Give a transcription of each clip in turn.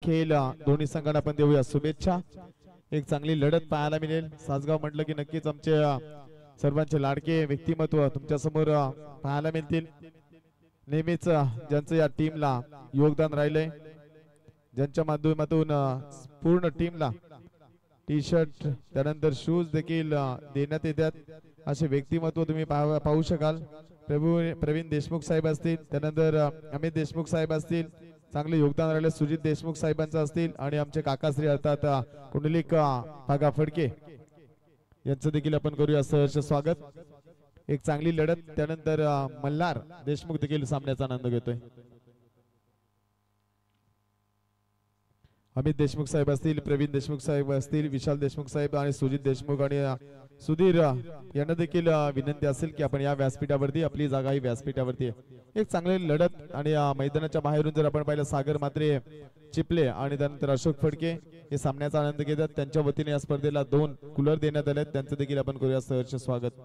देखील दोन्ही संघांना आपण देऊया शुभेच्छा। एक चांगली लढत पाहायला मिळेल। सासगाव म्हटलं की नक्कीच आमचे सर्वांचे लाडके व्यक्तिमत्व तुमच्या समोर पाहायला मिळतील। नेहमीच ज्यांचं या टीमला योगदान राहिलंय, ज्यांच्या माध्यमातून पूर्ण टीमला टी शर्ट त्यानंतर शूज देखील देण्यात येतात, असे व्यक्तिमत्व तुम्ही पाहू शकाल। प्रवीण देशमुख साहेब असतील, त्यानंतर अमित देशमुख साहेब असतील, चांगले योगदान राहिले सुजित देशमुख साहेबांचं असतील आणि आमचे काकाश्री अर्थात कुंडलिक भागा फडके यांचं देखील आपण करूया सहर्ष स्वागत। एक चांगली लढत, त्यानंतर मल्हार देशमुख देखील सामन्याचा आनंद घेतोय। अमित देशमुख साहेब असतील, प्रवीण देशमुख साहेब असतील, विशाल देशमुख साहेब आणि सुजित देशमुख आणि सुधीर यांना देखील विनंती असेल की आपण या व्यासपीठावरती, आपली जागा ही व्यासपीठावरती आहे। एक चांगली लढत आणि मैदानाच्या बाहेरून जर आपण पाहिलं सागर मात्रे चिपले आणि त्यानंतर अशोक फडके हे सामन्याचा आनंद घेतात। त्यांच्या वतीने या स्पर्धेला 2 कूलर देण्यात आले, त्यांचं देखील आपण करूया सहर्ष स्वागत।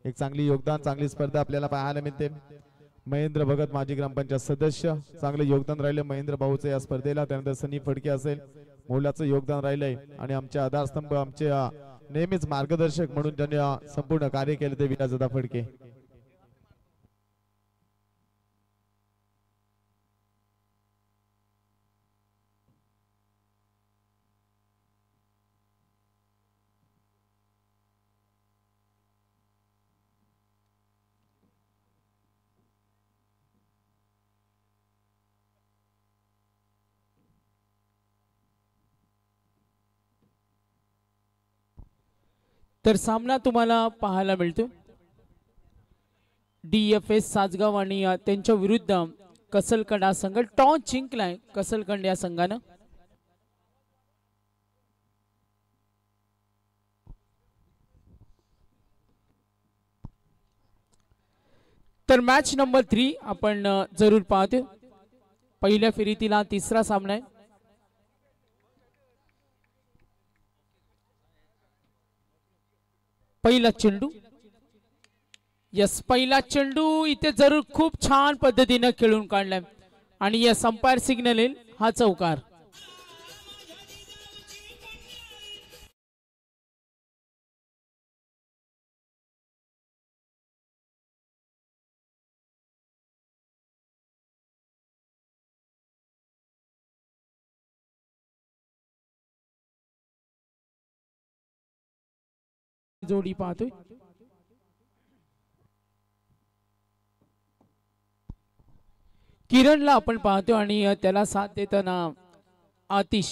एक चांगली योगदान, चांगली स्पर्धा आपल्याला पाहायला मिळते। महेंद्र भगत माजी ग्रामपंचायत सदस्य, चांगले योगदान राहिले महेंद्र भाऊचं या स्पर्धेला। त्यानंतर सनी फडके असेल, मोलाचं योगदान राहिलंय आणि आमचे आधारस्तंभ, आमचे नेहमीच मार्गदर्शक म्हणून ज्यांनी संपूर्ण कार्य केले ते विराजदा फडके। तर सामना तुम्हाला पाहायला मिळतो DFS सासगाव आणि त्यांच्या विरुद्ध कसलकंड हा संघ टॉस जिंकलाय कसलकंड या संघानं। तर मॅच नंबर 3 आपण जरूर पाहतो। पहिल्या फेरीतील हा तिसरा सामना आहे। पहिला चेंडू, यस पहिला चेंडू इथे जरूर खूप छान पद्धतीने खेळून काढलाय आणि या अंपायर सिग्नल येईल हा चौकार। जोडी पाहतोय किरणला आपण पाहतो आणि त्याला साथ देताना आतिश।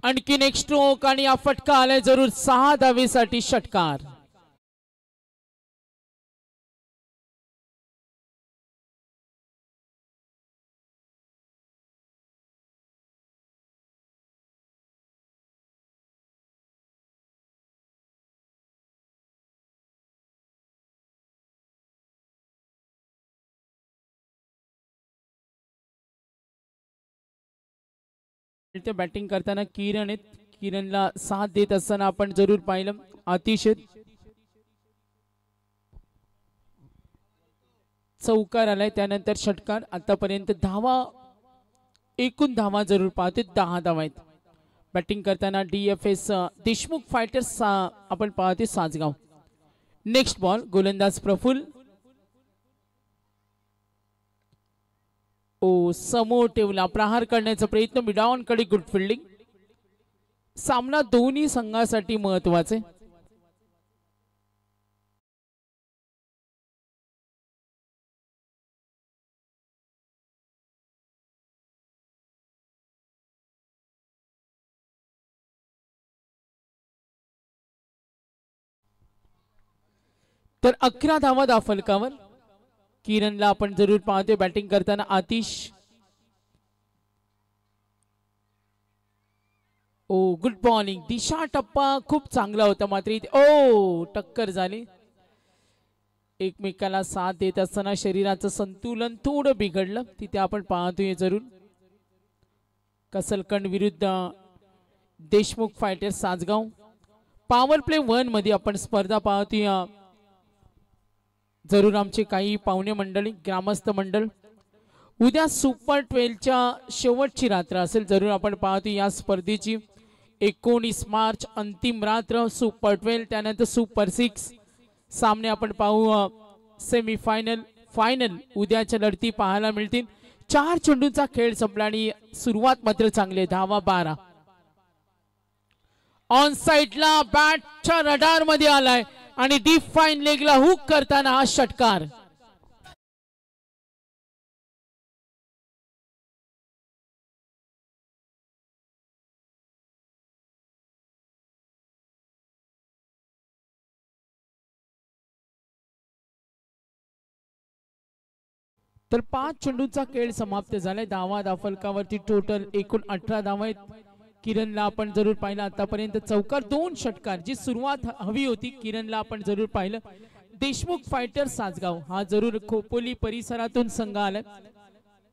आणखीन एक स्ट्रोक आणि हा फटका आलाय जरूर 6 धावेसाठी षटकार। बॅटिंग करताना किरण आहेत, किरणला साथ देत असताना आपण जरूर पाहिलं आतिश आहेत। चौकार आलाय त्यानंतर षटकार। आतापर्यंत धावा, एकूण धावा जरूर पाहते 10 धावा आहेत। बॅटिंग करताना DFS देशमुख फायटर्स आपण पाहते सासगाव। नेक्स्ट बॉल गोलंदाज प्रफुल्ल, ओ समोर ठेवला, प्रहार करण्याचा प्रयत्न, मिडाउन कडे गुड फिल्डिंग। सामना दोन्ही संघासाठी महत्त्वाचे। तर 11 धावा दाफलकावर। किरणला आपण जरूर पाहतोय बॅटिंग करताना आतिश, ओ गुड बॉलिंग, दिशा टप्पा खूप चांगला होता मात्र इथे ओ टक्कर झाली। एकमेकाला साथ देत असताना शरीराचं संतुलन थोडं बिघडलं, तिथे आपण पाहतोय जरूर। कसलकंड विरुद्ध Deshmukh fighters Sasgaon. Power play 1 मध्ये आपण स्पर्धा पाहतोय। जरूर आमचे काही पाहुणे मंडळी ग्रामस्थ मंडळ उद्या सुपर 12च्या शेवटची रात्र असेल. जरूर आपण पाहतो या स्पर्धेची 19 मार्च अंतिम रात्र सुपर 12 त्यानंतर सुपर 6 सामने आपण पाहू. सेमीफायनल फायनल उद्याच्या लढती पाहायला मिळतील. 4 चेंडूंचा खेळ संपला आणि सुरुवात मात्र चांगली. धावा 12 ऑन साइडला बॅटच्या रडार मध्ये आलाय आणि डीप फाईन लेगला हुक करताना हा षटकार. तर 5 चेंडूंचा खेळ समाप्त झालाय. धावा फलकावरती टोटल एकूण 18 धावा आहेत. किरणला आपण जरूर पाहिलं आतापर्यंत चौकार 2 षटकार जी सुरुवात हवी होती किरणला आपण जरूर पाहिलं. देशमुख फायटर सासगाव हा जरूर खोपोली परिसरातून संघ आलाय.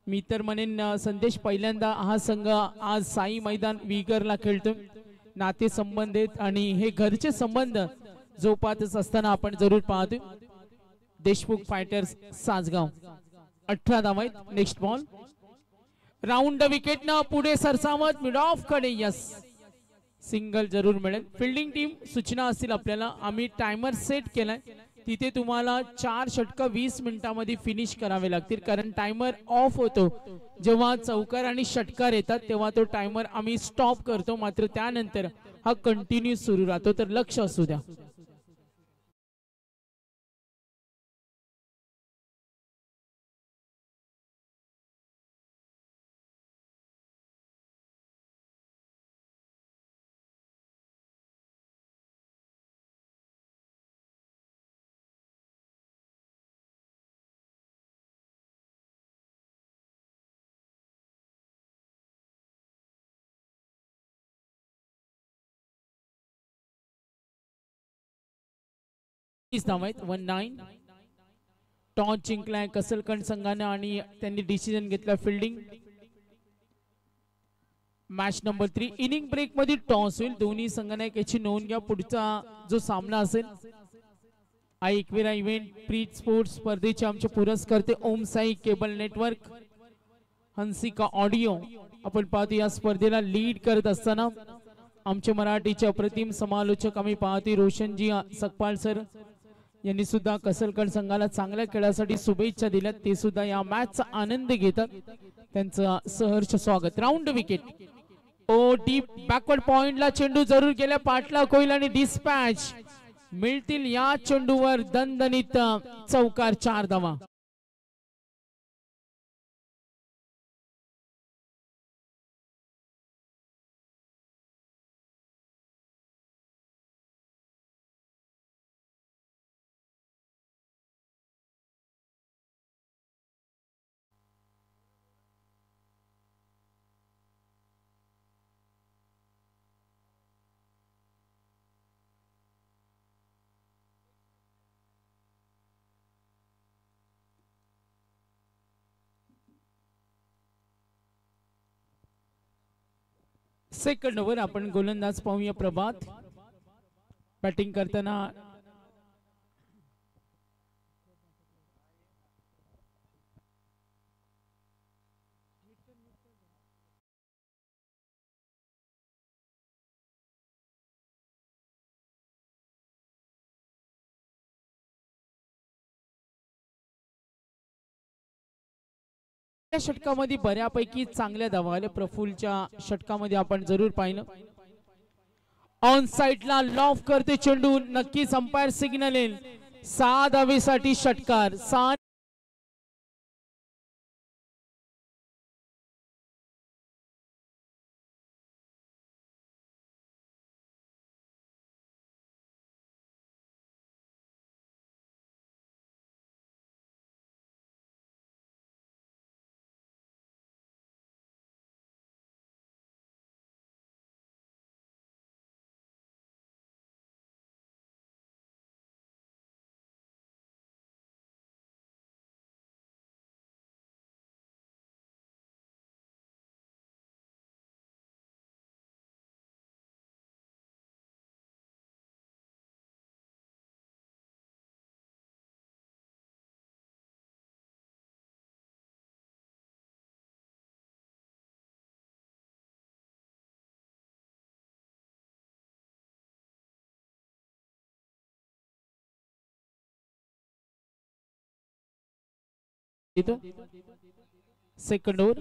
मी तर म्हणेन संदेश पहिल्यांदा हा संघ आज साई मैदान विगरला खेळतो. नाते संबंध आहेत आणि हे घरचे संबंध जोपासत असताना आपण जरूर पाहतो. देशमुख फायटर्स सासगाव 18 धावा आहेत. नेक्स्ट बॉल राऊंड विकेट न पुढे सरसावत मिड ऑफ कडे. यस सिंगल जरूर मिळेल. फिल्डिंग टीम सूचना असतील आपल्याला. आम्ही टायमर सेट केलाय तिथे तुम्हाला 4 षटक 20 मिनिटांमध्ये फिनिश करावे लागतील कारण टायमर ऑफ होतो जेव्हा चौकार आणि षटकार येतात तेव्हा तो टायमर आम्ही स्टॉप करतो. मात्र त्यानंतर हा कंटिन्यू सुरू राहतो. तर लक्ष असू द्या. धावा आहेत 19. टॉस जिंकलाय कसलकंड संघानं आणि त्यांनी डिसिजन घेतला fielding. Match number 3 inning break मध्ये टॉस होईल. दोन्ही संघांना याची नोंद घ्या. पुढचा जो सामना असेल ऐकविरा इव्हेंट प्रीत स्पोर्ट्स स्पर्धेचे आमचे पुरस्कर्ते Om Sai cable network Hansika audio आपण पाहतो या स्पर्धेला लीड करत असताना आमचे मराठीचे अप्रतिम समालोचक आम्ही पाहतो रोशनजी सकपाल सर यांनी सुद्धा कसलकंड संघाला चांगल्या खेळासाठी शुभेच्छा दिल्यात. ते सुद्धा या मॅचचा आनंद घेतात. त्यांचं सहर्ष स्वागत. राऊंड विकेट ओ डीप बॅकवर्ड पॉइंटला चेंडू जरूर गेल्या पाटला कोईल आणि डिस्पॅच मिळतील या चेंडूवर दणदणीत चौकार 4 धावा. सेकंड ओव्हर आपण गोलंदाज पाहूया प्रभात बॅटिंग करताना. षटकामध्ये बऱ्यापैकी चांगल्या धावा आल्या. प्रफुल्लच्या षटकामध्ये आपण जरूर पाहिलं. ऑन साइडला लॉफ करते चेंडू नक्कीच अंपायर सिग्नल येईल. 6 धावेसाठी षटकार. 6 देतो सेकंड ओव्हर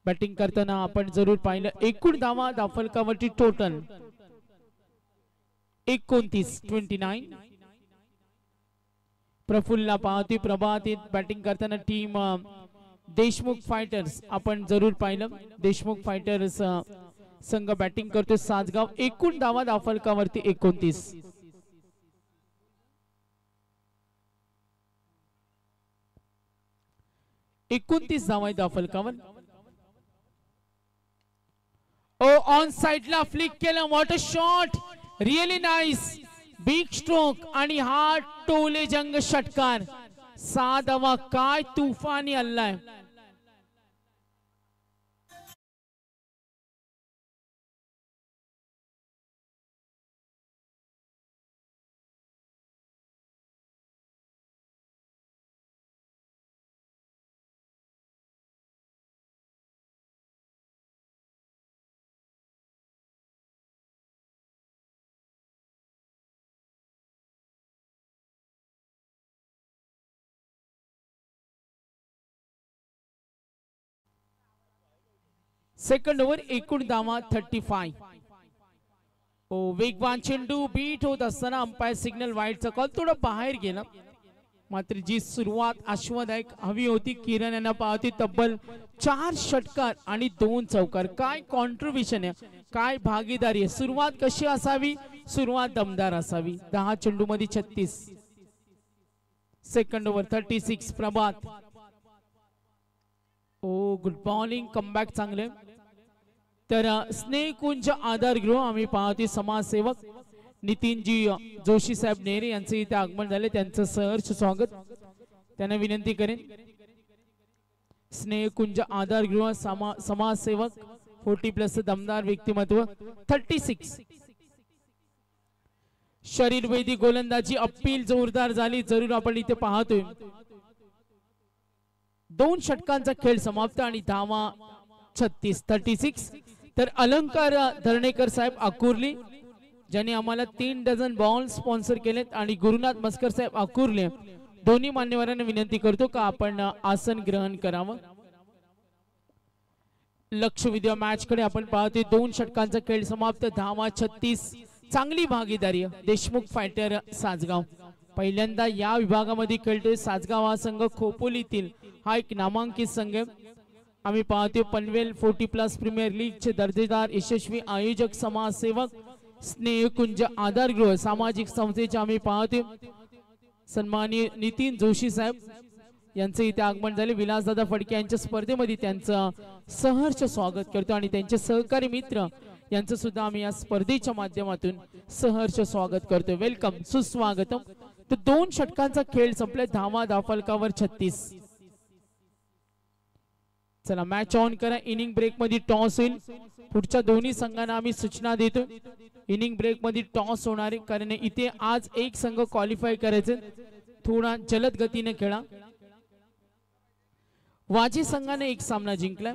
बॅटिंग करताना आपण जरूर पाहिलं एकूण धावा धावफलकावरती टोटल 29 प्रफुल्ला पाहतोय प्रभात बॅटिंग करताना टीम देशमुख फायटर्स आपण जरूर पाहिलं देशमुख फायटर्स संघ बॅटिंग करतोय सासगाव एकूण धावा धावफलकावरती 29 धावा धावफलकावर ओ ऑन साइडला फ्लिक केलं what a shot really nice big stroke आणि हा टोले जंग षटकार 6 धावा काय तुफानी हल्लाय सेकंड ओव्हर एकूण धावा 35 ओ वेगवान चेंडू बीट होत असताना अंपायर सिग्नल वाईडचा कॉल थोडा बाहेर गेला मात्र जी सुरुवात आश्वादायक हवी होती किरण यांना पाहती तब्बल 4 षटकार आणि 2 चौकार काय कॉन्ट्रीब्युशन आहे काय भागीदारी आहे सुरुवात कशी असावी सुरुवात दमदार असावी 10 चेंडू मध्ये 36 सेकंड ओव्हर 36 प्रभात ओ गुड बॉलिंग कमबॅक चांगले तर स्नेहकुंज आधारगृह आम्ही पाहतोय समाजसेवक नितीनजी जोशी साहेब नेरे यांचे इथे आगमन झाले त्यांचं सहर्ष स्वागत त्यांना विनंती करेन स्नेहकुंज आधारगृह समाजसेवक 40+ दमदार व्यक्तिमत्व 36 शरीरवेदी गोलंदाजी अपील जोरदार झाली जरूर आपण इथे पाहतोय 2 षटकांचा खेळ समाप्त आणि धावा 36 तर अलंकार धरणेकर साहेब आकुर्ली ज्यांनी आम्हाला 3 डझन बॉल स्पॉन्सर केलेत आणि गुरुनाथ मस्कर साहेब आकुर्ले दोन्ही मान्यवरांना विनंती करतो का आपण आसन ग्रहण करावं लक्ष विद्या मॅच कडे आपण पाहतोय 2 षटकांचा खेळ समाप्त धावा 36 चांगली भागीदारी देशमुख फायटर सासगाव पहिल्यांदा या विभागामध्ये खेळतोय सासगाव हा संघ खोपोलीतील हा एक नामांकित संघ आम्ही पाहतोय पनवेल 40+ प्रीमियर लीग चे दर्जेदार यशस्वी आयोजक समाजसेवक स्नेहकुंज आधारगृह सामाजिक संस्थेचे आम्ही पाहतोय सन्माननीय नितीन जोशी साहेब यांचे इथे आगमन झाले विलासदादा फडके यांच्या स्पर्धेमध्ये त्यांचं सहर्ष स्वागत करतो आणि त्यांचे सहकारी मित्र यांचं सुद्धा आम्ही या स्पर्धेच्या माध्यमातून सहर्ष स्वागत करतो वेलकम सुस्वागतम तर 2 षटकांचा खेळ संपला धावा धावफलकावर 36 चला मॅच ऑन करा इनिंग ब्रेक मध्ये टॉस होईल पुढच्या दोन्ही संघांना आम्ही सूचना देतो इनिंग ब्रेक मध्ये टॉस होणार आहे कारण इथे आज एक संघ क्वालिफाय करायचे थोडा जलद गतीने खेळा वाजे संघाने एक सामना जिंकला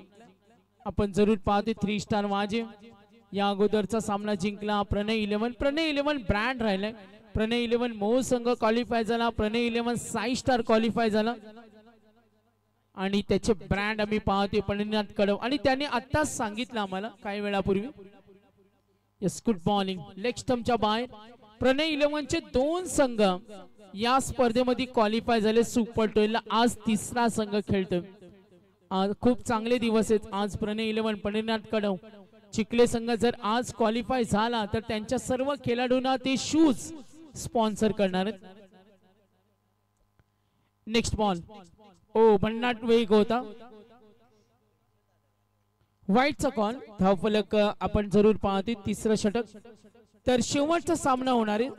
आपण जरूर पाहतोय 3 स्टार वाजे या अगोदरचा सामना जिंकला प्रणय 11 ब्रँड राहिलाय प्रणय 11 मोह संघ क्वालिफाय झाला प्रणय 11 साई स्टार क्वालिफाय झाला आणि त्याचे ब्रँड आम्ही पाहतोय पंढरीनाथ कडव आणि त्याने आत्ताच सांगितलं आम्हाला काही वेळापूर्वी यस गुड बॉलिंग लेग स्टंपच्या बाहेर प्रणय 11 चे 2 संघ या स्पर्धेमध्ये क्वालिफाय झाले सुपर 12 ला आज 3रा संघ खेळतोय खूप चांगले दिवस आहेत आज प्रणय 11 पंढरीनाथ कडव चिखले संघ जर आज क्वालिफाय झाला तर त्यांच्या सर्व खेळाडूंना ते शूज स्पॉन्सर करणार आहेत नेक्स्ट बॉल ओ भन्नाट वेग होता वाईटचा कॉल धावफलक आपण जरूर पाहतोय 3रं षटक तर शेवटचा सामना होणार आहे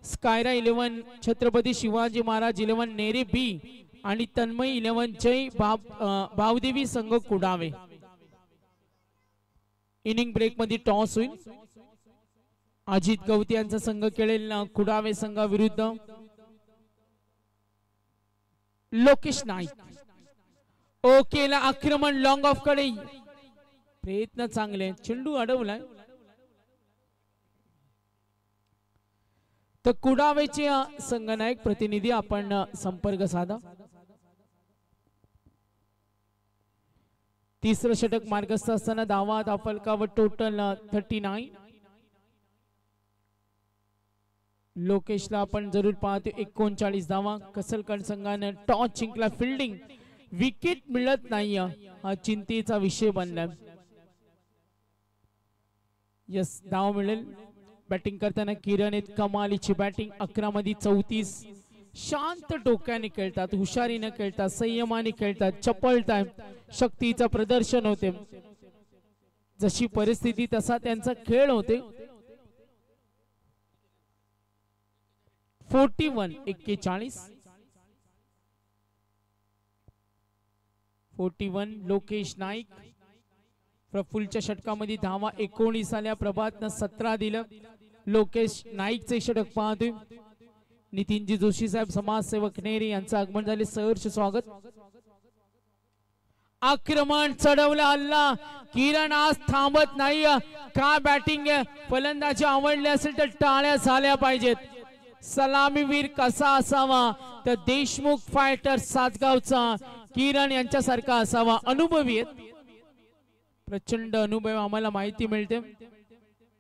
स्कायरा 11 छत्रपती शिवाजी महाराज 11 नेरे बी आणि तन्मय 11 जय भावदेवी संघ कुडावे इनिंग ब्रेक मध्ये टॉस होईल अजित गवती यांचा संघ खेळेल कुडावे संघाविरुद्ध लोकेश नाईक ओकेला आक्रमण लॉंग ऑफ कडे प्रयत्न चांगले चेंडू अडवलाय तर कुडावेचे संघनायक प्रतिनिधी आपण संपर्क साधा. तिसरं षटक मार्गस्थ असताना धावा फलकावर टोटल 39. लोकेशला आपण जरूर पाहतो 39 धावा. कसलकड संघाने टॉस जिंकला. फिल्डिंग विकेट मिळत नाही हा चिंतेचा विषय बनला. यस धाव मिळेल. बॅटिंग करताना किरण आहेत. कमालीची बॅटिंग. 11 मध्ये 34. शांत डोक्याने खेळतात, हुशारीने खेळतात, संयमाने खेळतात, चपळतात, शक्तीचं प्रदर्शन होते. जशी परिस्थिती तसा त्यांचा खेळ होते. 41 लोकेश नाईक. प्रफुल्लच्या षटकामध्ये धावा 19 आल्या. प्रभातनं 17 दिलं. लोकेश नाईकचे षटक पाहतोय. नितीनजी जोशी साहेब समाजसेवक नेरे यांचं आगमन झाले. सहर्ष स्वागत. आक्रमण चढवला हल्ला. किरण आज थांबत नाही. का बॅटिंग फलंदाजी आवडली असेल तर टाळ्या झाल्या पाहिजेत. सलामीवीर कसा असावा तर देशमुख फायटर्स सासगावचा किरण यांच्यासारखा असावा. अनुभवी आहेत. प्रचंड अनुभव आम्हाला माहिती मिळते.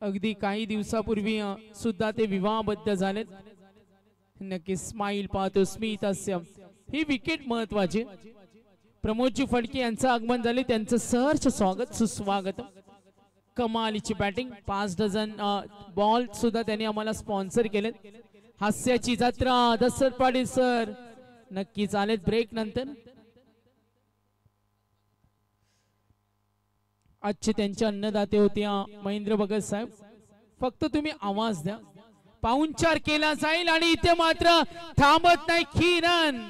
अगदी काही दिवसापूर्वी सुद्धा ते विवाहबद्ध झालेत. नक्की स्माइल पाहतो. स्मित हास्य ही विकेट महत्वाची. प्रमोदजी फडके यांचं आगमन झाले. त्यांचं सहर्ष स्वागत सुस्वागत. कमालीची बॅटिंग. 5 डझन बॉल सुद्धा त्यांनी आम्हाला स्पॉन्सर केलेत. हास्याची जत्रा दशरथ पाटील सर नक्की चालेल ब्रेक नंतर. आजचे त्यांचे अन्नदाते होते महेंद्र भगत साहेब. फक्त तुम्ही आवाज द्या. पाहुणचार केला जाईल आणि इथे मात्र थांबत नाही किरण.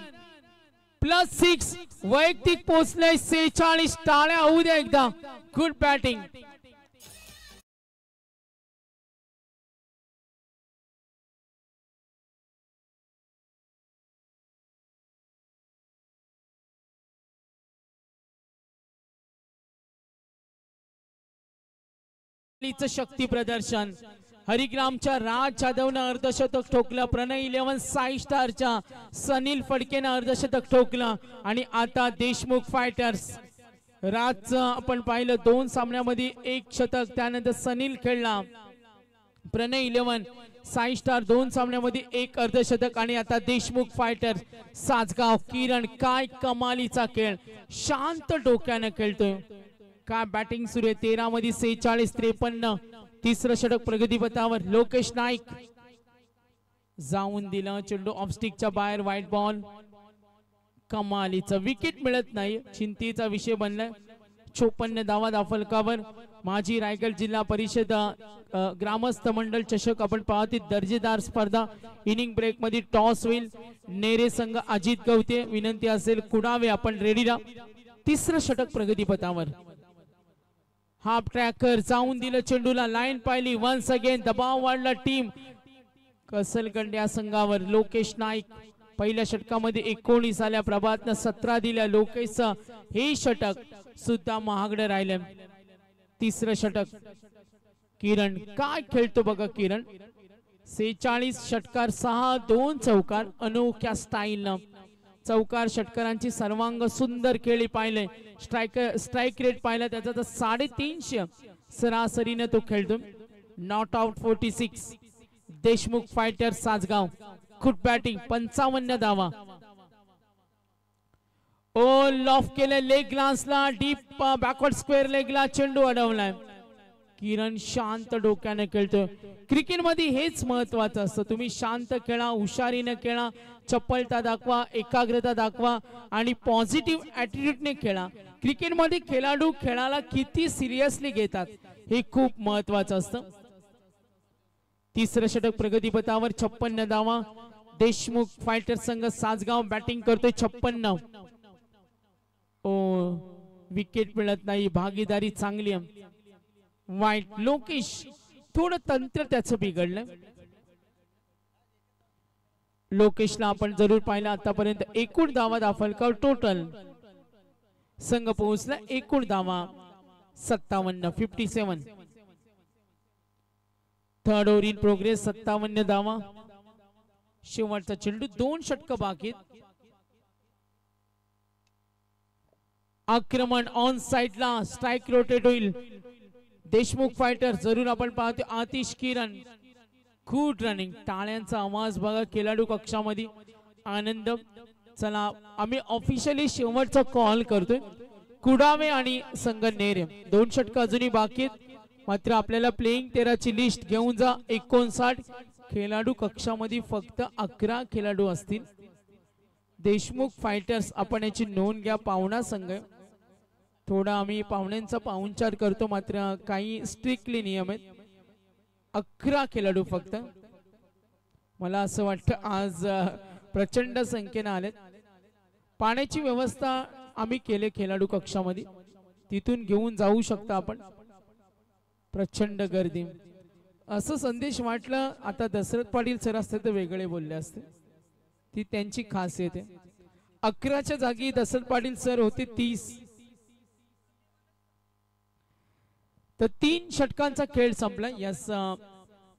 +6 वैयक्तिक पोहोचले. 46 टाळ्या होऊ द्या एकदा. Good batting. शक्ती प्रदर्शन. हरिग्रामच्या राज जाधवनं अर्धशतक ठोकलं. प्रणय 11 साई स्टारच्या सनील फडकेनं अर्धशतक ठोकलं. आणि आता देशमुख फायटर्स राजचं आपण पाहिलं 2 सामन्यामध्ये 1 शतक. त्यानंतर सनील खेळला. प्रणय 11 साई स्टार 2 सामन्यामध्ये 1 अर्धशतक. आणि आता देशमुख फायटर्स सासगाव. किरण काय कमालीचा खेळ. शांत डोक्यानं खेळतोय. काय बॅटिंग सुरू आहे. 13 मध्ये 46 53. तिसरं षटक प्रगतीपथावर. लोकेश नाईक जाऊन दिलं. चेंडू ऑफस्टिकच्या बाहेर. White ball. कमालीचा विकेट मिळत नाही. चिंतेचा विषय बनलाय. 54 धावा दाफलकावर. माजी रायगड जिल्हा परिषद ग्रामस्थ मंडळ चषक आपण पाहतो. दर्जेदार स्पर्धा. इनिंग ब्रेक मध्ये टॉस होईल. नेरे संघ अजित गवते. विनंती असेल कुडावे आपण रेडी राहा. तिसरं षटक प्रगतीपथावर. हाफ ट्रॅकर जाऊन दिलं चेंडूला. लाईन पाहिली. वन्स अगेन दबाव वाढला टीम कसलगंड या संघावर. लोकेश नाईक पहिल्या षटकामध्ये 19 आल्या. प्रभातनं 17 दिल्या. लोकेशचं हे षटक सुद्धा महागडं राहिलं. तिसरं षटक. किरण काय खेळतो बघा. किरण 46 षटकार 6 2 चौकार. अनोख्या स्टाईलनं चौकार षटकारांची सर्वांग सुंदर खेळी पाहिले. स्ट्राइक रेट पाहिला त्याचा तर 350 सरासरीने तो खेळतो. Not out 46. Deshmukh fighters Sasgaon. Good batting. 55 धावा. ओ लॉफ केले. लेग ग्लान्सला डीप बॅकवर्ड स्क्वेअर लेगला चेंडू अडवलाय. किरण शांत डोक्याने खेळतोय. क्रिकेट मध्ये हेच महत्वाचं असतं. तुम्ही शांत खेळा, हुशारीने खेळा, चपलता दाखवा, एकाग्रता दाखवा आणि पॉझिटिव्ह ऍटिट्यूडने खेळा. क्रिकेटमध्ये खेळाडू खेळाला किती सिरियसली घेतात हे खूप महत्वाचं असतं. तिसरं षटक प्रगतीपथावर. 56 धावा. देशमुख फायटर्स संघ सासगाव बॅटिंग करतोय. 56. ओ विकेट मिळत नाही. भागीदारी चांगली. वाईट. लोकेश थोडं तंत्र त्याचं बिघडलं. लोकेशला आपण जरूर पाहिलं. आतापर्यंत एकूण धावा दाफलकावर टोटल संघ पोहोचला. एकूण धावा 57 थर्ड ओव्हर इन प्रोग्रेस. 57 धावा. शेवटचा चेंडू, 2 षटक बाकी आहेत. आक्रमण ऑन साइडला, स्ट्राइक रोटेट होईल. देशमुख फायटर जरूर आपण पाहतो. आतिश किरण, गुड रनिंग. टाळ्यांचा आवाज बघा खेळाडू कक्षामध्ये. आनंद. चला आम्ही ऑफिशियली शेवटचा कॉल करतोय. कुडावे आणि संघ नेरे 2 षटक अजूनही बाकी आहेत. मात्र आपल्याला प्लेइंग 13 ची लिस्ट घेऊन जा. 59 खेळाडू कक्षामध्ये फक्त 11 खेळाडू असतील. देशमुख फायटर्स आपण याची नोंद घ्या. पाहुणा संघ थोडा आम्ही पाहुण्यांचा पाहुणचार करतो, मात्र काही स्ट्रिक्टली नियम आहेत. 11 खेळाडू फक्त. मला असं वाटतं आज प्रचंड संख्येने आलेत. पाण्याची व्यवस्था आम्ही केले खेळाडू कक्षामध्ये, तिथून घेऊन जाऊ शकता आपण. प्रचंड गर्दी. असं संदेश वाटलं आता दशरथ पाटील सर असते तर वेगळे बोलले असते. ती त्यांची खासियत आहे. 11च्या जागी दशरथ पाटील सर होते 30. तर 3 षटकांचा खेळ संपला. यास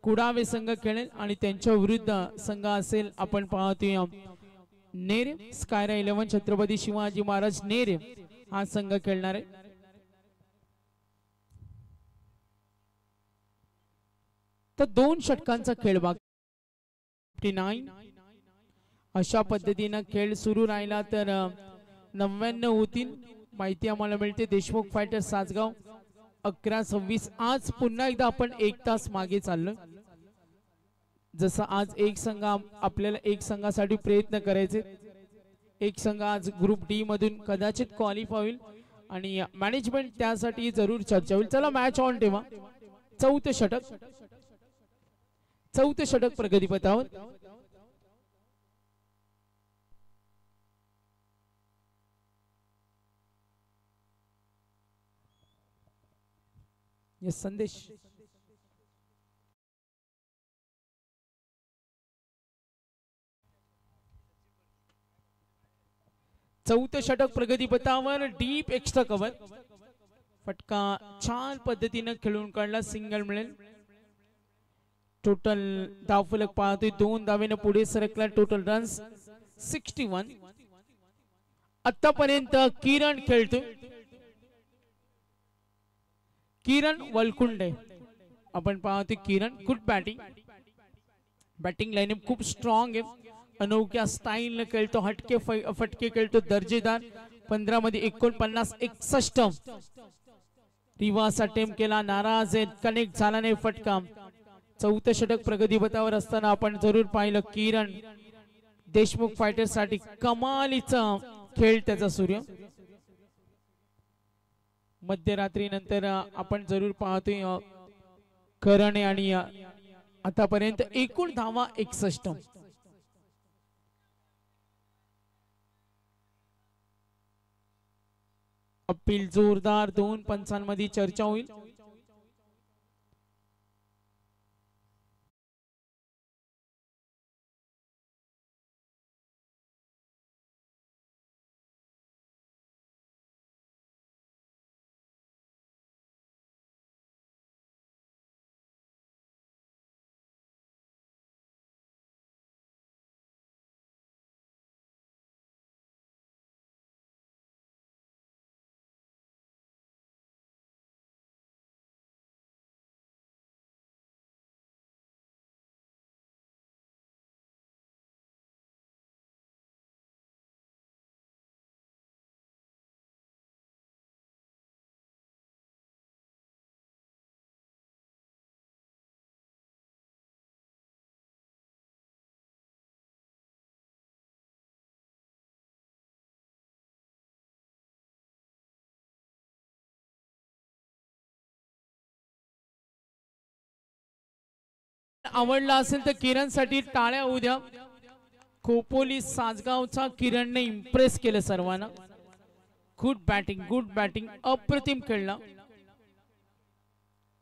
कुडावे संघ खेळेल आणि त्यांच्या विरुद्ध संघ असेल आपण पाहतोय नेरे. स्कायरा 11 छत्रपती शिवाजी महाराज नेरे हा संघ खेळणार आहे. तर 2 षटकांचा खेळ बाकी. 59 अशा पद्धतीने खेळ सुरू राहिला तर 99 होतील. माहिती आम्हाला मिळते देशमुख फायटर सासगाव 11-26. आज पुन्हा एकदा आपण 1 तास मागे चाललोय. जसं आज एक संघ आपल्याला एक संघासाठी प्रयत्न करायचे. एक संघ आज ग्रुप डी मधून कदाचित क्वालिफाय होईल आणि मॅनेजमेंट त्यासाठी जरूर चर्चा होईल. चला मॅच ऑन ठेवा. 4थं षटक प्रगतीपथावर. संदेश चौथं षटक प्रगतीपथावर. Deep extra cover. फटका छान पद्धतीने खेळून काढला. सिंगल मिळेल. टोटल धावफलक पाहतोय 2 धावेने पुढे सरकला. Total runs 61. आतापर्यंत किरण खेळतोय. किरण वलकुंडे आपण पाहतोय. किरण गुड बॅटिंग. बॅटिंग लाईनअप खूप स्ट्रॉंग आहे. अनोख्या स्टाईल खेळतो. हटके फटके खेळतो. दर्जेदार. 15 मध्ये 49. 61 रिवास अटेम्प्ट केला. नाराज आहे. कनेक्ट झाला नाही फटका. 4थं षटक प्रगतीपथावर असताना आपण जरूर पाहिलं किरण देशमुख फायटर साठी कमालीचा खेळ त्याचा सूर्य. मध्यरात्री नंतर आपण जरूर पाहतोय करणे आणि आतापर्यंत एकूण धावा 61. अपील जोरदार. 2 पंचांमध्ये चर्चा होईल. आवडला असेल तर किरण साठी टाळ्या होऊ द्या. खोपोली सासगावचा किरणने इम्प्रेस केलं सर्वांना. गुड बॅटिंग अप्रतिम खेळला.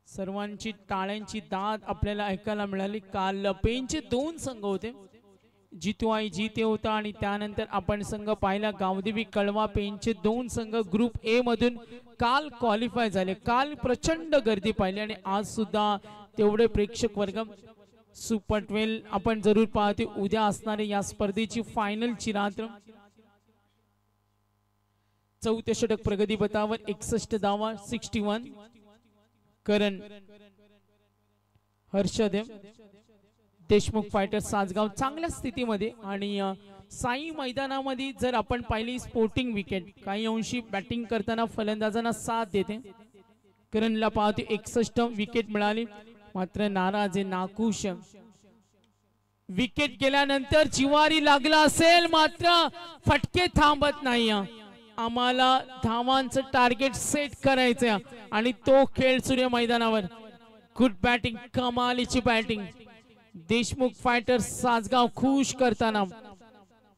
सर्वांची टाळ्यांची दाद आपल्याला ऐकायला मिळाली. काल पेनचे 2 संघ होते. जितवाई जिते होता आणि त्यानंतर आपण संघ पाहिला गावदेवी कळवा. पेनचे 2 संघ ग्रुप ए मधून काल क्वालिफाय झाले. काल प्रचंड गर्दी पाहिली आणि आज सुद्धा तेवढे प्रेक्षक वर्ग. सुपर 12 आपण जरूर पाहते उद्या असणारे या स्पर्धेची फायनलची रात्र. चौथे षटक प्रगती पथावर 61 धावा 61. करण हर्षदेव देशमुख फायटर सासगाव चांगल्या स्थितीमध्ये आणि साई मैदानामध्ये जर आपण पाहिली स्पोर्टिंग विकेट काही अंशी बॅटिंग करताना फलंदाजांना साथ देते. करणला पाहते 61 विकेट मिळाली मात्र नाराज आहे नाखुश. विकेट गेल्यानंतर जिवारी लागला असेल मात्र फटके थांबत नाही. आम्हाला धावांचं टार्गेट सेट करायचं आणि तो खेळ सूर्य मैदानावर. गुड बॅटिंग कमालीची बॅटिंग देशमुख फायटर सासगाव खुश करताना.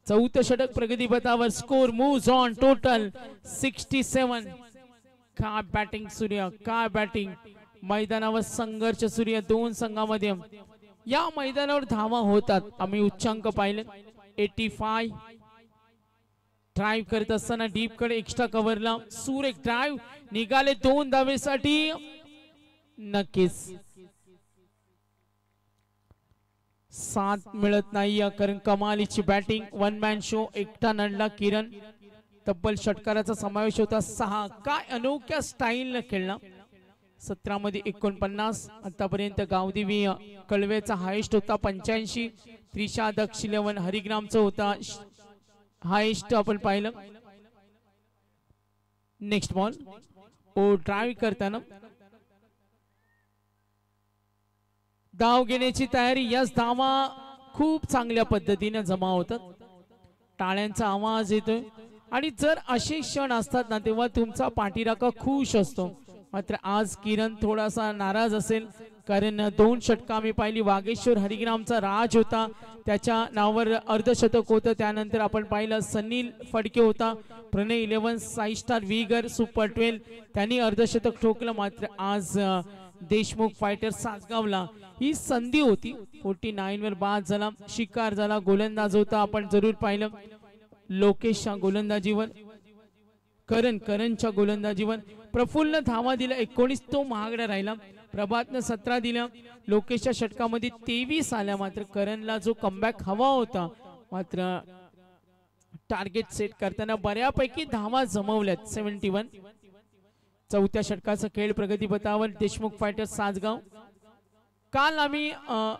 चौथे षटक प्रगती पथावर स्कोर मूव्स ऑन टोटल 67. काय बॅटिंग सूर्य काय बॅटिंग. मैदानावर संघर्ष सूर्य दोन संघामध्ये. या मैदानावर धावा होतात आम्ही उच्चांक पाहिले 85. ड्राइव्ह करत असताना डीप कडे एक्स्ट्रा कव्हरला सुरेख ड्राइव्ह निघाले 2 धावेसाठी. नक्कीच साथ मिळत नाही कारण कमालीची बॅटिंग. वन मॅन शो एकटा नडला किरण. तब्बल षटकाराचा समावेश होता 6. काय अनोख्या स्टाईल खेळला. 17 मध्ये 49. आतापर्यंत गावदेवी कळवेचा हायेस्ट होता 85. त्रिशा दक्ष 11 हरिग्रामचा होता हायेस्ट आपण पाहिलं. नेक्स्ट बॉल ओ ड्राइव्ह करताना धाव घेण्याची तयारी. यस धावा खूप चांगल्या पद्धतीने जमा होतात. टाळ्यांचा आवाज येतोय आणि जर असे क्षण असतात ना तेव्हा तुमचा पाठीराखा खुश असतो. मात्र आज किरण थोडासा नाराज असेल कारण 2 षटका मी पाहिली. वागेश्वर हरिग्रामचा राज होता त्याच्या नावावर अर्धशतक होतं. त्यानंतर आपण पाहिलं सनील फडके होता. प्रणय 11 साई स्टार विगर सुपर 12 त्यांनी अर्धशतक ठोकलं. मात्र आज देशमुख फायटर सासगावला ही संधी होती. 49 वर बाद झाला. शिकार झाला. गोलंदाज होता आपण जरूर पाहिलं लोकेशच्या गोलंदाजीवर. करणच्या गोलंदाजीवर प्रफुल्ल धावा दिला 19. तो महागडा राहिला. प्रभातनं 17 दिल्या. लोकेशच्या षटकामध्ये 23 आल्या. मात्र करणला जो कमबॅक हवा होता मात्र टार्गेट सेट करताना बऱ्यापैकी धावा जमवल्यात 71. चौथ्या षटकाचा खेळ प्रगती पथावर देशमुख फायटर सासगाव. काल आम्ही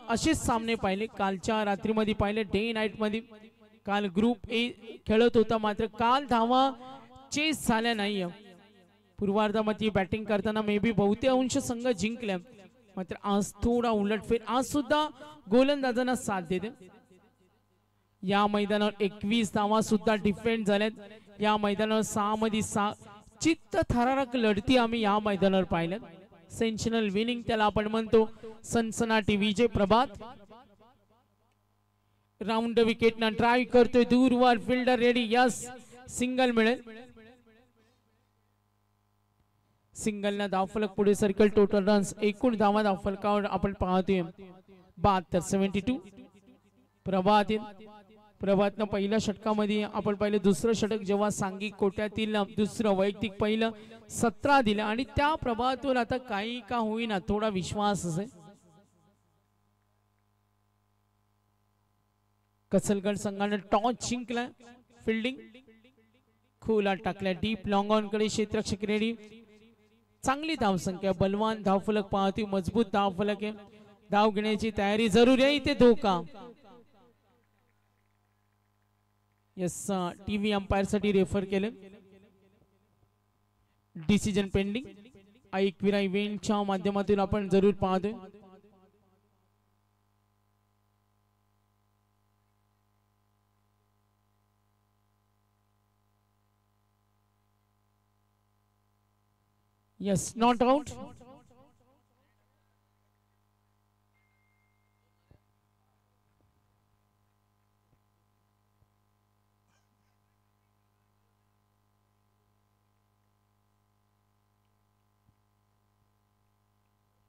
असेच सामने पाहिले. कालच्या रात्रीमध्ये पाहिले डे नाईट मध्ये. काल ग्रुप ए खेळत होता मात्र काल धावा चेस झाल्या नाही. पूर्वार्धामध्ये बॅटिंग करताना मे बी बहुतेक संघ जिंकल्या मात्र आज थोडा उलटफेर. आज सुद्धा गोलंदाजांना साथ देते. या मैदानावर 21 धावा सुद्धा डिफेंड झाल्यात. या मैदानावर 6 मध्ये 6 चित्त थरारक लढती आम्ही या मैदानावर पाहिल्यात. सेन्शनल विनिंग त्याला आपण म्हणतो. सनसनाटी विजय. प्रभात राऊंड विकेट ना ड्राइव्ह करतोय दूरवर. Fielder ready. यस सिंगल मिळेल. सिंगल ना धावफलक पुढे सर्कल. टोटल रन्स एकूण धावा धावफलकावर आपण पाहतोय 72 72. प्रभातनं पहिल्या षटकामध्ये आपण पाहिलं दुसरं षटक जेव्हा सांघिक कोट्यातील दुसरं वैयक्तिक पहिलं 17 दिलं आणि त्या प्रभातवर आता काही का होईना थोडा विश्वास असेल. कसलगड संघाने टॉस जिंकला. फिल्डिंग खोला टाकल्या डीप लॉंग ऑन कडे. क्षेत्ररक्षक रेडी. चांगली धावसंख्या. बलवान धावफलक पाहतोय. मजबूत धावफलक आहे. धाव घेण्याची तयारी जरूर आहे. इथे धोका. यस टीव्ही अंपायर साठी रेफर केले. Decision pending. ऐकविरा इव्हेंटच्या माध्यमातून आपण जरूर पाहतोय. Yes not out.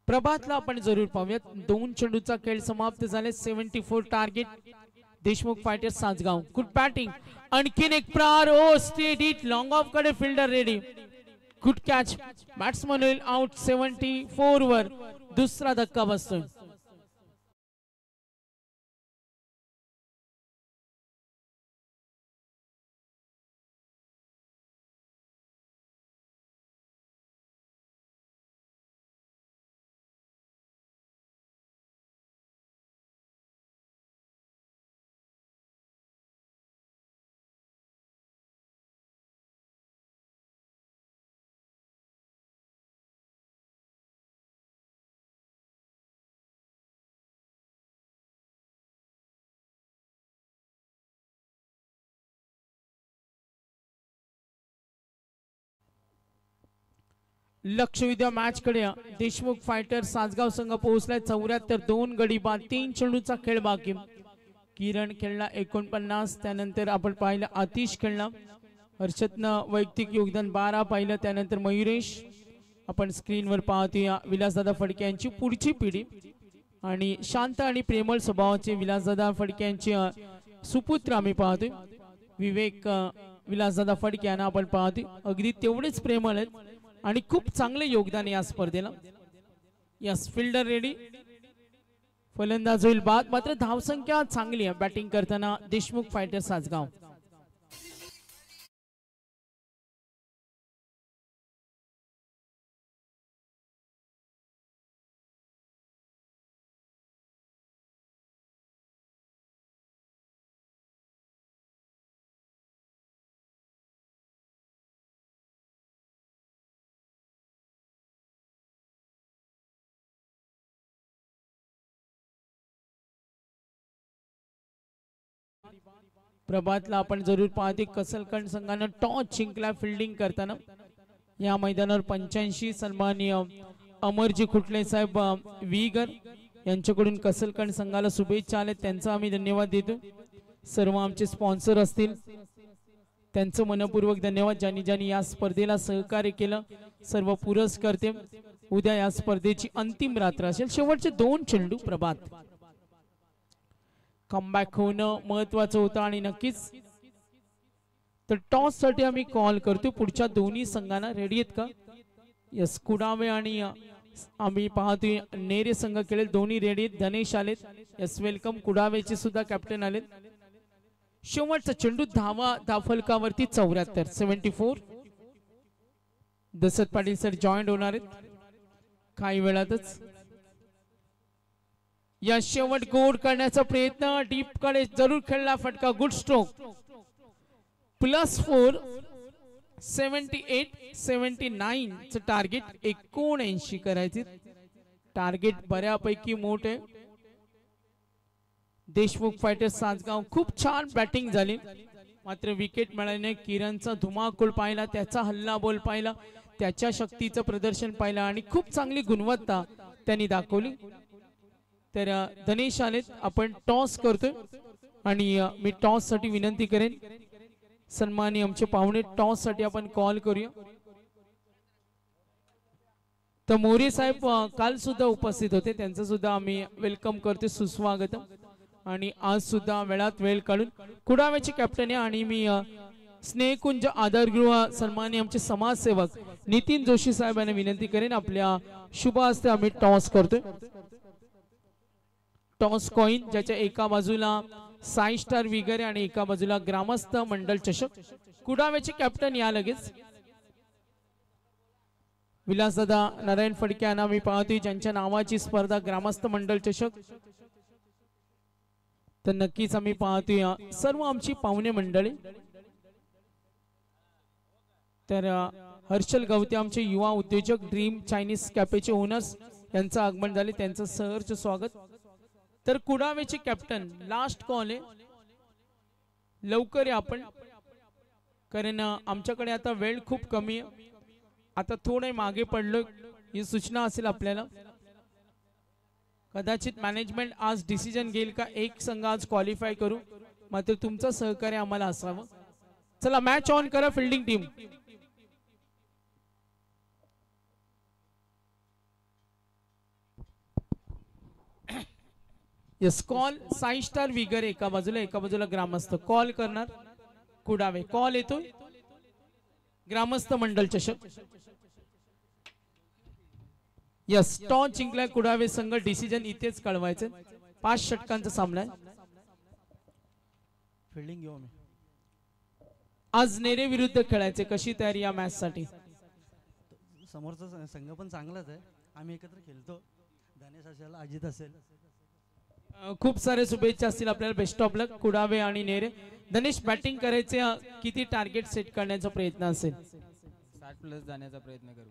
प्रभातला आपण जरूर पाहूयात. 2 चेंडूचा खेळ समाप्त झाले. 74 target Deshmukh fighter Sasgaon. Good batting. आणखीन एक प्रार. Oh straight hit long off कडे. Fielder ready. Good catch. Batsman होईल आउट. 74 वर दुसरा धक्का बसतोय. लक्ष विद्या मॅच कडे देशमुख फायटर सासगाव संघ पोहोचलाय 74 2 गडी बाद 3 चेंडूचा खेळ बाकी. किरण खेळला 49. त्यानंतर आपण पाहिलं आतिश खेळला. हर्षदनं वैयक्तिक योगदान 12 पाहिलं. त्यानंतर मयुरेश आपण स्क्रीनवर पाहतोया विलासदादा फडके यांची पुढची पिढी आणि शांत आणि प्रेमळ स्वभावाचे विलासदादा फडके यांचे सुपुत्र आम्ही पाहतोय विवेक विलासदादा फडके यांना आपण पाहतोय. अगदी तेवढेच प्रेमळ आहेत आणि खूप चांगले योगदान या स्पर्धेला. Yes fielder ready. फलंदाज होईल बाद. मात्र धावसंख्या चांगली आहे बॅटिंग करताना देशमुख फायटर सासगाव. प्रभातला आपण जरूर पाहते कसलकंड संघानं टॉस जिंकला फिल्डिंग करताना. या मैदानावर 85 सन्माननीय अमरजी खुटले साहेब वीगर यांच्याकडून कसलकंड संघाला शुभेच्छा आल्या. त्यांचा आम्ही धन्यवाद देतो. सर्व आमचे स्पॉन्सर असतील त्यांचं मनपूर्वक धन्यवाद. ज्यांनी ज्यांनी या स्पर्धेला सहकार्य केलं सर्व पुरस्कर्ते. उद्या या स्पर्धेची अंतिम रात्र असेल. शेवटचे 2 चेंडू प्रभात कमबॅक होणं महत्वाचं होतं आणि नक्कीच तर टॉस साठी आम्ही कॉल करतो. पुढच्या दोन्ही संघांना रेडी आहेत का? यस कुडावे आणि आम्ही पाहतोय नेरे संघ खेळेल. दोन्ही रेडी आहेत. धनेश आलेत. Yes welcome. कुडावेचे सुद्धा कॅप्टन आलेत. शेवटचा चेंडू धावफलकावरती 74 74. दशरथ पाटील सर जॉईंट होणार आहेत काही वेळातच. या शेवट गोड करण्याचा प्रयत्न डीप कडे जरूर खेळला फटका. Good stroke. +4 78 79 च टार्गेट 79 करायचे. टार्गेट बऱ्यापैकी मोठे. देशमुख फायटर सासगाव खूप छान बॅटिंग झाली मात्र विकेट मिळाल्याने किरणचा धुमाकूळ पाहिला. त्याचा हल्ला बोल पाहिला. त्याच्या शक्तीचं प्रदर्शन पाहिलं आणि खूप चांगली गुणवत्ता त्यांनी दाखवली. तर धनेश आलेत. आपण टॉस करतोय आणि मी टॉस साठी विनंती करेन सन्माननीय आमचे पाहुणे टॉस साठी आपण कॉल करूया. तर मोरे साहेब काल सुद्धा उपस्थित होते. त्यांचं सुद्धा आम्ही वेलकम करतो. सुस्वागत. आणि आज सुद्धा वेळात वेळ काढून कुडाव्याचे कॅप्टन आहे आणि मी स्नेहकुंज आधारगृह सन्माननीय आमचे समाजसेवक नितीन जोशी साहेब यांना विनंती करेन आपल्या शुभ हस्ते आम्ही टॉस करतोय. टॉस कॉइन ज्याच्या एका बाजूला साई स्टार विगरे आणि एका बाजूला ग्रामस्थ मंडल चषक. कुडाव्याचे कॅप्टन या लगेच विलासदादा नारायण फडके यांना मी पाहतोय ज्यांच्या नावाची स्पर्धा ग्रामस्थ मंडल चषक. तर नक्कीच आम्ही पाहतोय सर्व आमची पाहुणे मंडळी. तर हर्षल गवते आमचे युवा उद्योजक ड्रीम चायनीज कॅफेचे ओनर्स यांचं आगमन झाले. त्यांचं सहर्ष स्वागत. तर कुडावेचे कॅप्टन लास्ट कॉल आहे. लवकर आपण कारण आमच्याकडे आता वेळ खूप कमी आहे. आता थोडे मागे पडलो ही सूचना असेल आपल्याला. कदाचित मॅनेजमेंट आज डिसिजन घेईल का एक संघ आज क्वालिफाय करू मात्र तुमचं सहकार्य आम्हाला असावं. चला मॅच ऑन करा fielding team. Yes call Sai star vigour एका बाजूला ग्रामस्थ कॉल करणार कुडावे. कॉल येतोय ग्रामस्थ मंडल चषक. यस टॉस जिंकलाय कुडावे संघ. डिसिजन इथेच कळवायचं. 5 षटकांचा सामना आहे. फिल्डिंग घेऊ मी. आज नेरे विरुद्ध खेळायचे. कशी तयारी या मॅच साठी? समोरचा संघ पण चांगलाच आहे. आम्ही एकत्र खेळतो. धनेश असेल अजित असेल. खूप सारे शुभेच्छा असतील आपल्याला. बेस्ट ऑफ लक कुडावे आणि नेरे. धनेश बॅटिंग करायचे किती टार्गेट सेट करण्याचा प्रयत्न असेल? 60+ जाण्याचा प्रयत्न करू.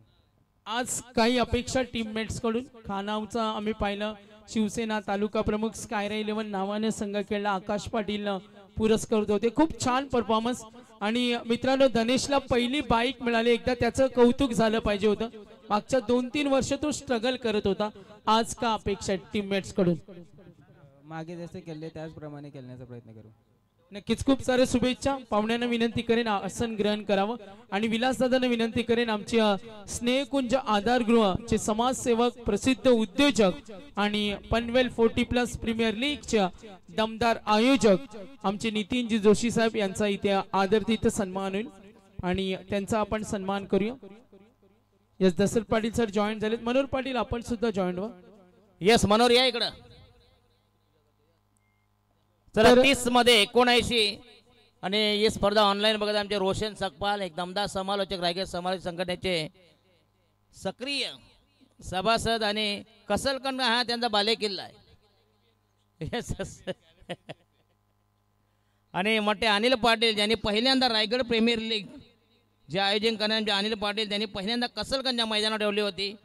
आज काही अपेक्षा टीममेट्स कडून. खानावचा आम्ही पाहिलं शिवसेना तालुका प्रमुख स्कायरा 11 नावाने संघ खेळला. आकाश पाटील पुरस्कृत होते. खूप छान परफॉर्मन्स. आणि मित्रांनो धनेशला पहिली बाईक मिळाली. एकदा त्याचं कौतुक झालं पाहिजे होतं. मागच्या 2-3 वर्ष तो स्ट्रगल करत होता. आज का अपेक्षा आहे टीममेट्स कडून? मागे जसे केले त्याचप्रमाणे खेळण्याचा प्रयत्न करू. नक्कीच खूप सारे शुभेच्छा. पाहुण्यांना विनंती करेन आसन ग्रहण करावं आणि विलासदादांना विनंती करेन आमचे स्नेहकुंज आधारगृहचे समाजसेवक, प्रसिद्ध उद्योजक आणि पनवेल 40+ प्रीमियर लीगच्या दमदार आयोजक आमचे नितीनजी जोशी साहेब यांचा इथे आदरातिथ्य सन्मान होईल आणि त्यांचा आपण सन्मान करूया. Yes, Dasharath Patil sir join झालेत. मनोहर पाटील आपण सुद्धा जॉईन व्हा. यस मनोहर या इकडं. चला 30 मध्ये 79 आणि ही स्पर्धा ऑनलाईन बघत आमचे रोशन सकपाल एक दमदार समालोचक, रायगड समालोचक संघटनेचे सक्रिय सभासद आणि कसलकंड हा त्यांचा बालेकिल्ला आहे. यस आणि मोठे अनिल पाटील ज्यांनी पहिल्यांदा रायगड प्रीमियर लीग जे आयोजन करणारे अनिल पाटील त्यांनी पहिल्यांदा कसलकंडच्या मैदानावर ठेवली होती.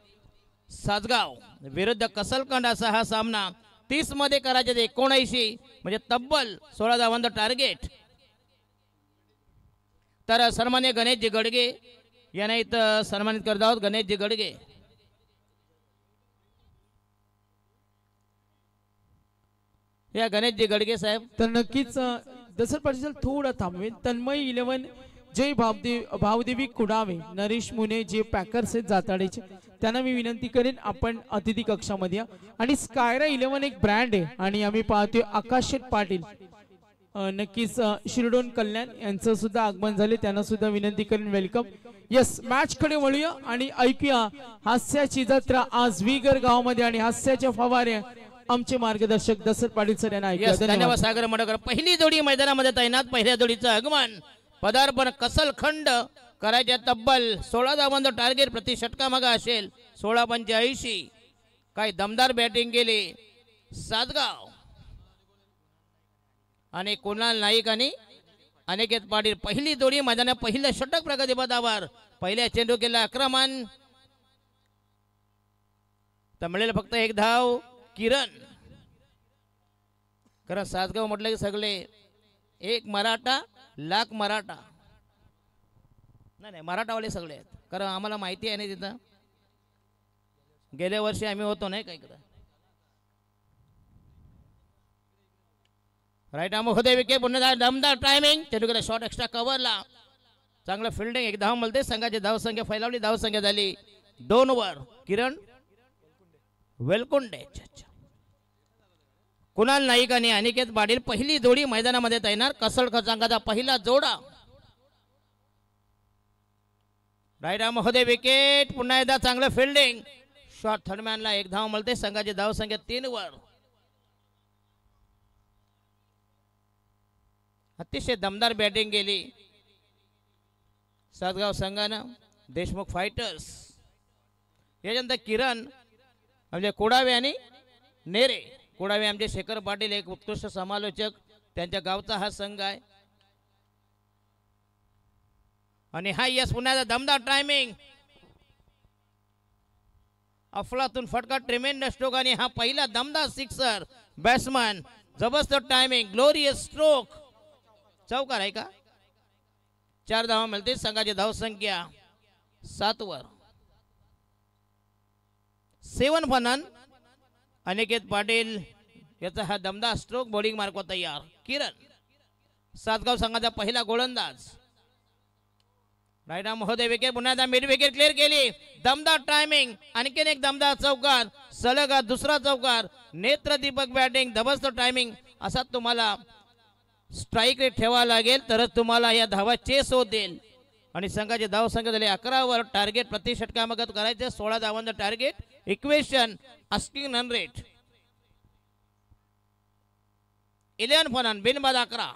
सासगाव विरुद्ध कसलकंड असा हा सामना 30 मध्ये करायचे. 79 म्हणजे तब्बल 16 धावांचं टार्गेट. तर सन्मान्य गणेशजी गडगे यांना इथं सन्मानित करत आहोत. गणेशजी गडगे या गणेशजी गडगे साहेब. तर नक्कीच दसर पाटील थोडा थांबवेल. तन्मय 11 जय भावदेवी कुडावे, नरेश मुने जे पॅकर्स आहेत जाताडेचे, त्यांना मी विनंती करेन आपण अतिथी कक्षामध्ये या. आणि स्कायरा 11 एक ब्रँड आहे आणि आम्ही पाहतोय आकाश पाटील नक्कीच शिरडोन कल्याण यांचं सुद्धा आगमन झाले, त्यांना सुद्धा विनंती करेन वेलकम. यस, मॅच कडे वळूया आणि ऐकूया हास्याची जत्रा आज विगर गावामध्ये आणि हास्याच्या फवाऱ्या आमचे मार्गदर्शक दसर पाटील सर यांना ऐकूया. धन्यवाद सागर मडकर. पहिली जोडी मैदानामध्ये तैनात. पहिल्या जोडीचं आगमन पदार्पण कसलखंड करायच्या. तब्बल 16 धावांचं टार्गेट प्रति षटका मागा असेल. 16-85. काय दमदार बॅटिंग केली सासगाव आणि कुणाल नाईक आणि अनिकेत पाटील. पहिली जोडी मैदानात पहिलं षटक प्रगती पदावर. पहिल्या चेंडू केला आक्रमण तर मिळेल फक्त एक धाव किरण. कारण सासगाव म्हटलं की सगळे एक मराठा लाख मराठा. नाही मराठावाले सगळे आहेत. कारण आम्हाला माहिती आहे ना तिथं गेल्या वर्षी आम्ही होतो नाही का इकडं. राईट आम होते विकेट. पुन्हा दमदार टायमिंग. चेंडू केला शॉट एक्स्ट्रा कव्हरला. चांगलं फिल्डिंग. एक धाव मिळते. संघाची धावसंख्या फैलावली. धावसंख्या झाली 2 वर. किरण वेलकुंडे. कुणाल नाईक आणि अनिकेत पाटील पहिली जोडी मैदानामध्ये तैनात. कसलख संघाचा पहिला जोडा. राईट आर्म होते विकेट. पुन्हा एकदा चांगलं फिल्डिंग. शॉट थर्डमॅनला एक धाव मिळते. संघाची धावसंख्या 3 वर. अतिशय दमदार बॅटिंग केली सासगाव संघानं. देशमुख फायटर्स याच्यानंतर किरण म्हणजे कोडावे आणि नेरे. कोडावे आमचे शेखर पाटील एक उत्कृष्ट समालोचक, त्यांच्या गावचा हा संघ आहे. आणि हा यस पुन्हा दमदार टायमिंग. अफलातून फटका ट्रेमेंडस स्ट्रोक आणि हा पहिला दमदार सिक्सर. बॅट्समन जबरदस्त टायमिंग. Glorious stroke. चौकार आहे का? 4 धावा मिळते. संघाची धावसंख्या 7 वर. 7 फनन अनिकेत पाटील याचा हा दमदार स्ट्रोक. बॉलिंग मार्कवर तयार किरण. सासगाव संघाचा पहिला गोलंदाज. राईट आर्म होते विकेट. पुन्हा एकदा मिड विकेट क्लिअर केली. दमदार टायमिंग. आणखीन एक दमदार चौकार. सलग दुसरा चौकार. नेत्रदीपक बॅटिंग. जबरदस्त टायमिंग. असा तुम्हाला स्ट्राईक रेट ठेवावा लागेल तरच तुम्हाला या धावा चेस होतील. आणि संघाची धावसंख्या झाली 11 वर. टार्गेट प्रति षटकामागत करायचे. 16 धावांचं target. Equation asking run rate 11 फनन बिनबाद 11.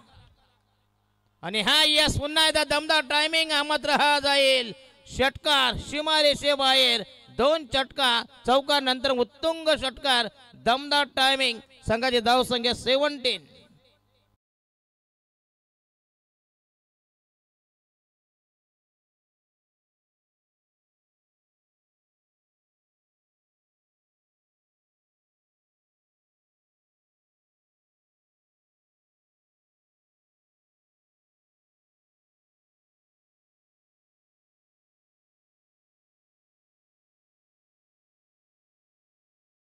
आणि हा यस पुन्हा एकदा दमदार टायमिंग. हा मात्र हा जाईल षटकार सीमारेषेबाहेर. 2 षटका चौकार नंतर उत्तुंग षटकार. दमदार टायमिंग. संघाची धावसंख्या 17.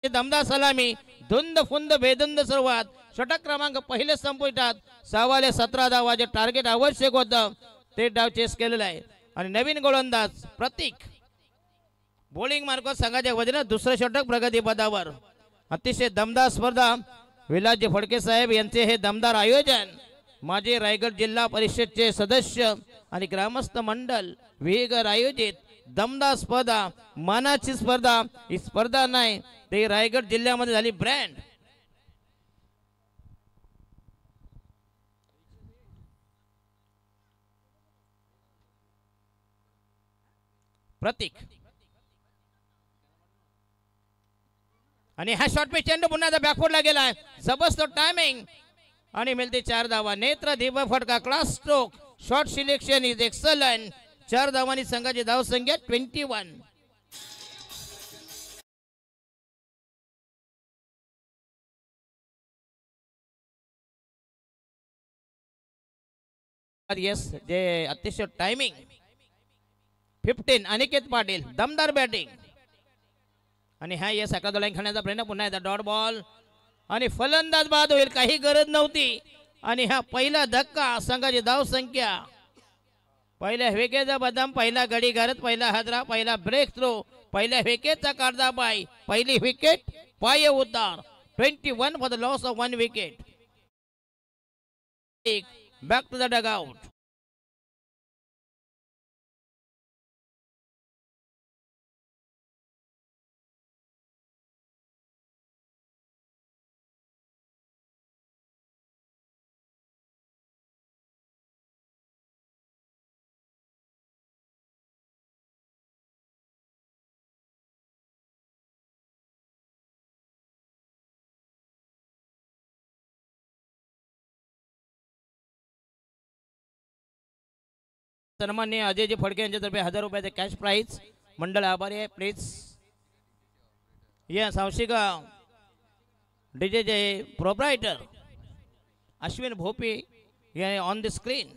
दमदार सलामी धुंद फुंद बेधुंद सुरुवात. षटक क्रमांक पहिले संपुष्टात 17 धावा जे टार्गेट आवश्यक होतं ते डाव चेस केलेलं आहे. आणि नवीन गोलंदाज प्रतीक बॉलिंग मार्फत संघाच्या वतीने दुसरं षटक प्रगती पदावर. अतिशय दमदार स्पर्धा. विलासजी फडके साहेब यांचे हे दमदार आयोजन. माजी रायगड जिल्हा परिषदचे सदस्य आणि ग्रामस्थ मंडळ विहीगर आयोजित दमदार स्पर्धा. मानाची स्पर्धा. ही स्पर्धा नाही ते रायगड जिल्ह्यामध्ये झाली ब्रँड. प्रतीक आणि हा शॉर्ट पिच चेंडू पुन्हा बॅकफुटला गेलाय. जबरदस्त टायमिंग आणि मिळते 4 धावा. नेत्र दीपक फटका class stroke. Short selection is excellent. 4 धावांनी संघाची धाव संख्या 21. येस जे अतिशय टायमिंग 15 अनिकेत पाटील दमदार बॅटिंग. आणि हा या साखर लाईन खाण्याचा प्रयत्न. पुन्हा एकदा डॉट बॉल आणि फलंदाज बाद होईल. काही गरज नव्हती. आणि हा पहिला धक्का. संघाची धाव संख्या. पहिल्या विकेटचा बदाम. पहिला गडी घालत. पहिला हादरा. पहिला ब्रेक थ्रो. पहिल्या विकेटचा काढता पाय. पहिली विकेट पाय उतार. 21 for the loss of 1 wicket. Back to the dugout. सन्माननीय अजयजी फडके यांच्यातर्फे 1000 रुपयाचे कॅश प्राइज. मंडळ आभारी आहे. प्लीज या सांशिक डीजेचे प्रोप्रायटर अश्विन भोपी हे ऑन द स्क्रीन.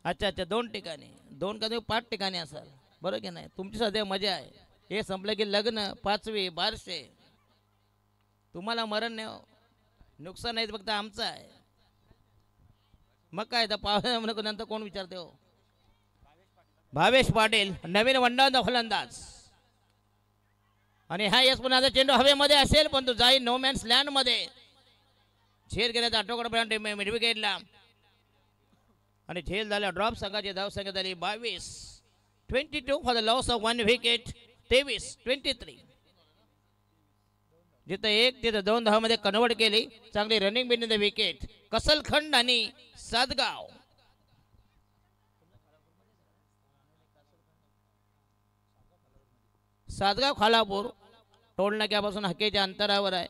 अच्छा 2 ठिकाणी. 2 का 5 ठिकाणी असाल बरोबर की नाही. तुमची सध्या मजा आहे. हे संपलं की लग्न 5वी बारशे. तुम्हाला मरण नाही. नुकसान नाही फक्त आमचं आहे. मग काय तर पाहुणे नंतर कोण विचारते हो. भावेश पाटील नवीन वंडाचा फलंदाज. आणि हा यस पुन्हा चेंडू हवेमध्ये असेल पण तो जाईल नो मॅन्स लँड मध्ये. झेल गेल्याचा आठवकडे मिड विकेटला आणि झेल झाला ड्रॉप. संघाची धाव संख्या झाली 22. 22 for the loss of 1 wicket. 23-23. जिथं 1 तिथं 2 धावामध्ये कन्वर्ट केली. चांगली रनिंग बिन द विकेट. कसलखंड आणि सातगाव. सातगाव खालापूर टोल नाक्यापासून हक्केच्या अंतरावर आहे.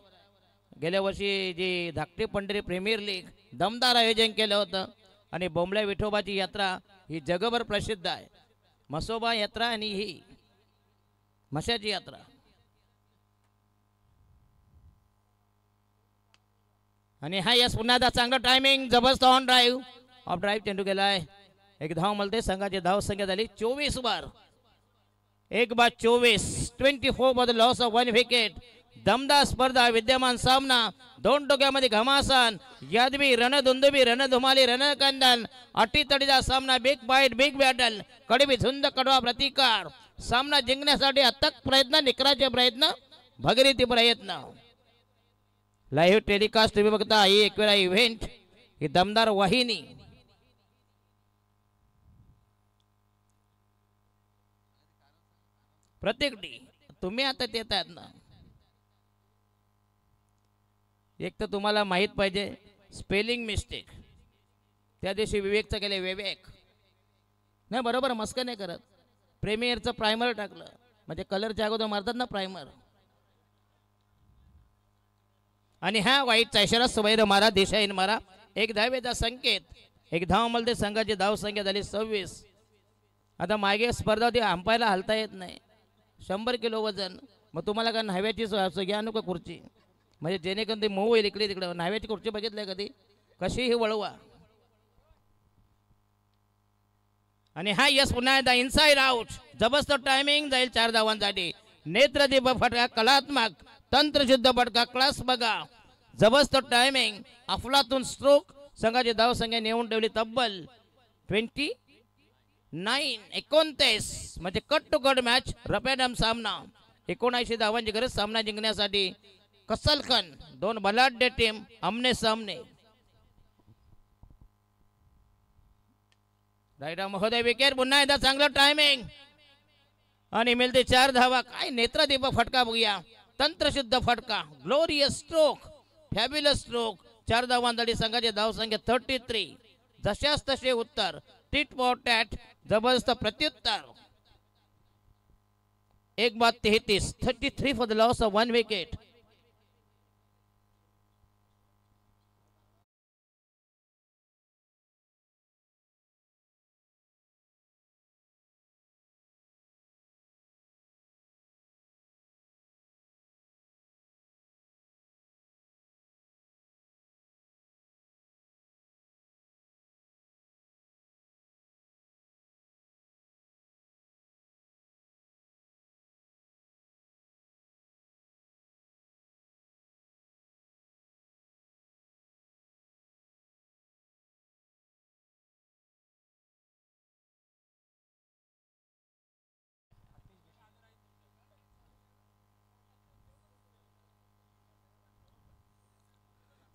गेल्या वर्षी जी धाकटी पंढरी प्रीमियर लीग दमदार आयोजन केलं होतं. आणि बोंबल्या विठोबाची यात्रा ही जगभर प्रसिद्ध आहे. म्हसोबा यात्रा आणि ही म्हशाची यात्रा. आणि हा यस पुन्हा चांगलं टायमिंग. जबरदस्त ऑन ड्राईव्ह. ऑफ ड्राईव्ह चेंडू गेलाय. 1 धाव मिळते. संघाची धाव संख्या झाली 24 वर. 1 बाद 24. 24 for the loss of 1 wicket. दमदार स्पर्धा. विद्यमान सामना. 2 टोक्यामध्ये घमासान. यादवी रणधुंदवी रणधुमाली रणकंदन. अटीतडीचा सामना. Big fight big battle. कडवी झुंज कडवा प्रतिकार. सामना जिंकण्यासाठी अथक प्रयत्न. निकराचे प्रयत्न. भगीरथी प्रयत्न. लाईव्ह टेलिकास्ट तुम्ही बघता. ही एक वेळा इव्हेंट. ही दमदार वाहिनी. प्रत्येक डी तुम्ही आता येत आहेत ना. एक तर तुम्हाला माहित पाहिजे स्पेलिंग मिस्टेक. त्या दिवशी विवेकचं केले विवेक नाही बरोबर. मस्क नाही करत. प्रेमियरचं प्रायमर टाकलं म्हणजे कलरच्या अगोदर मारतात ना प्रायमर. आणि हा वाईटचा इशारा. सवैर मारा दिशाहीन मारा. 1 धावेचा संकेत. 1 धाव मलते. संघाची धाव संख्या झाली 26. आता मागे स्पर्धा होती. अंपायला हलता येत नाही. 100 किलो वजन. मग तुम्हाला का न्हाव्याची घ्या नको खुर्ची म्हणजे जेणेकरून ते मऊ होईल. इकडे तिकडे न्हाव्याची खुर्ची बघितलंय कधी. कशीही वळवा. आणि हा यस पुन्हा एकदा इनसाइड आउट. जबरदस्त टायमिंग जाईल 4 धावांसाठी. नेत्रदीप फटका कलात्मक तंत्रशुद्ध फटका क्लास बघा जबरदस्त टायमिंग अफलातून स्ट्रोक संघाची धाव संख्या नेऊन ठेवली तब्बल 29 म्हणजे कट टू कट मॅच रपॅडम सामना 79 धावांची गरज सामना जिंकण्यासाठी कसलखन दोन बलाढ्य टीम आमने सामने राईडा महोदय विकेट पुन्हा एकदा चांगलं टायमिंग आणि मिळते 4 धावा काय नेत्रदीप फटका बघूया तंत्रशुद्ध फटका ग्लोरियस स्ट्रोक फॅब्युलस स्ट्रोक 4 धावांसाठी संघाची धाव संख्या 33 जशास तसे उत्तर टिट फॉर टॅट जबरदस्त प्रत्युत्तर 1/33 for the loss of 1 wicket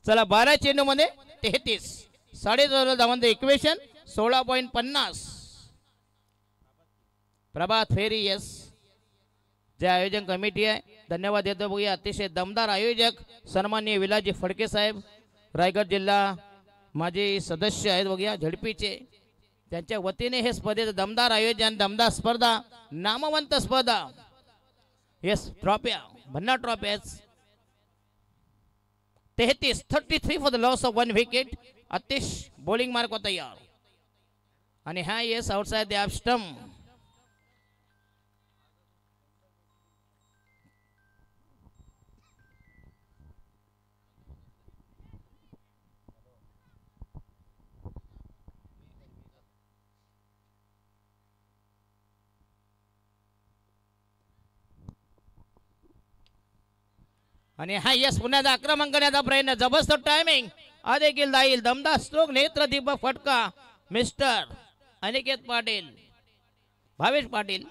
चला 12 चेंडू मध्ये 33 14.5 धावांचं इक्वेशन 16.50 प्रभात फेरी यस जे आयोजन कमिटी आहे धन्यवाद देतो बघूया अतिशय दमदार आयोजक सन्माननीय विलाजी फडके साहेब रायगड जिल्हा माजी सदस्य आहेत बघूया झडपीचे त्यांच्या वतीने हे स्पर्धेचं दमदार आयोजन दमदार स्पर्धा नामवंत स्पर्धा यस ट्रॉफ्या भन्नाट ट्रॉफ्याच 33 for the loss of 1 wicket Atish bowling mark वर तयार आणि हा yes outside the off stump आणि हा यस पुन्हा आक्रमण करण्याचा प्रयत्न जबरदस्त टायमिंग हा देखील जाईल दमदार स्ट्रोक नेत्रदीप फटका मिस्टर अनिकेत पाटील भावेश पाटील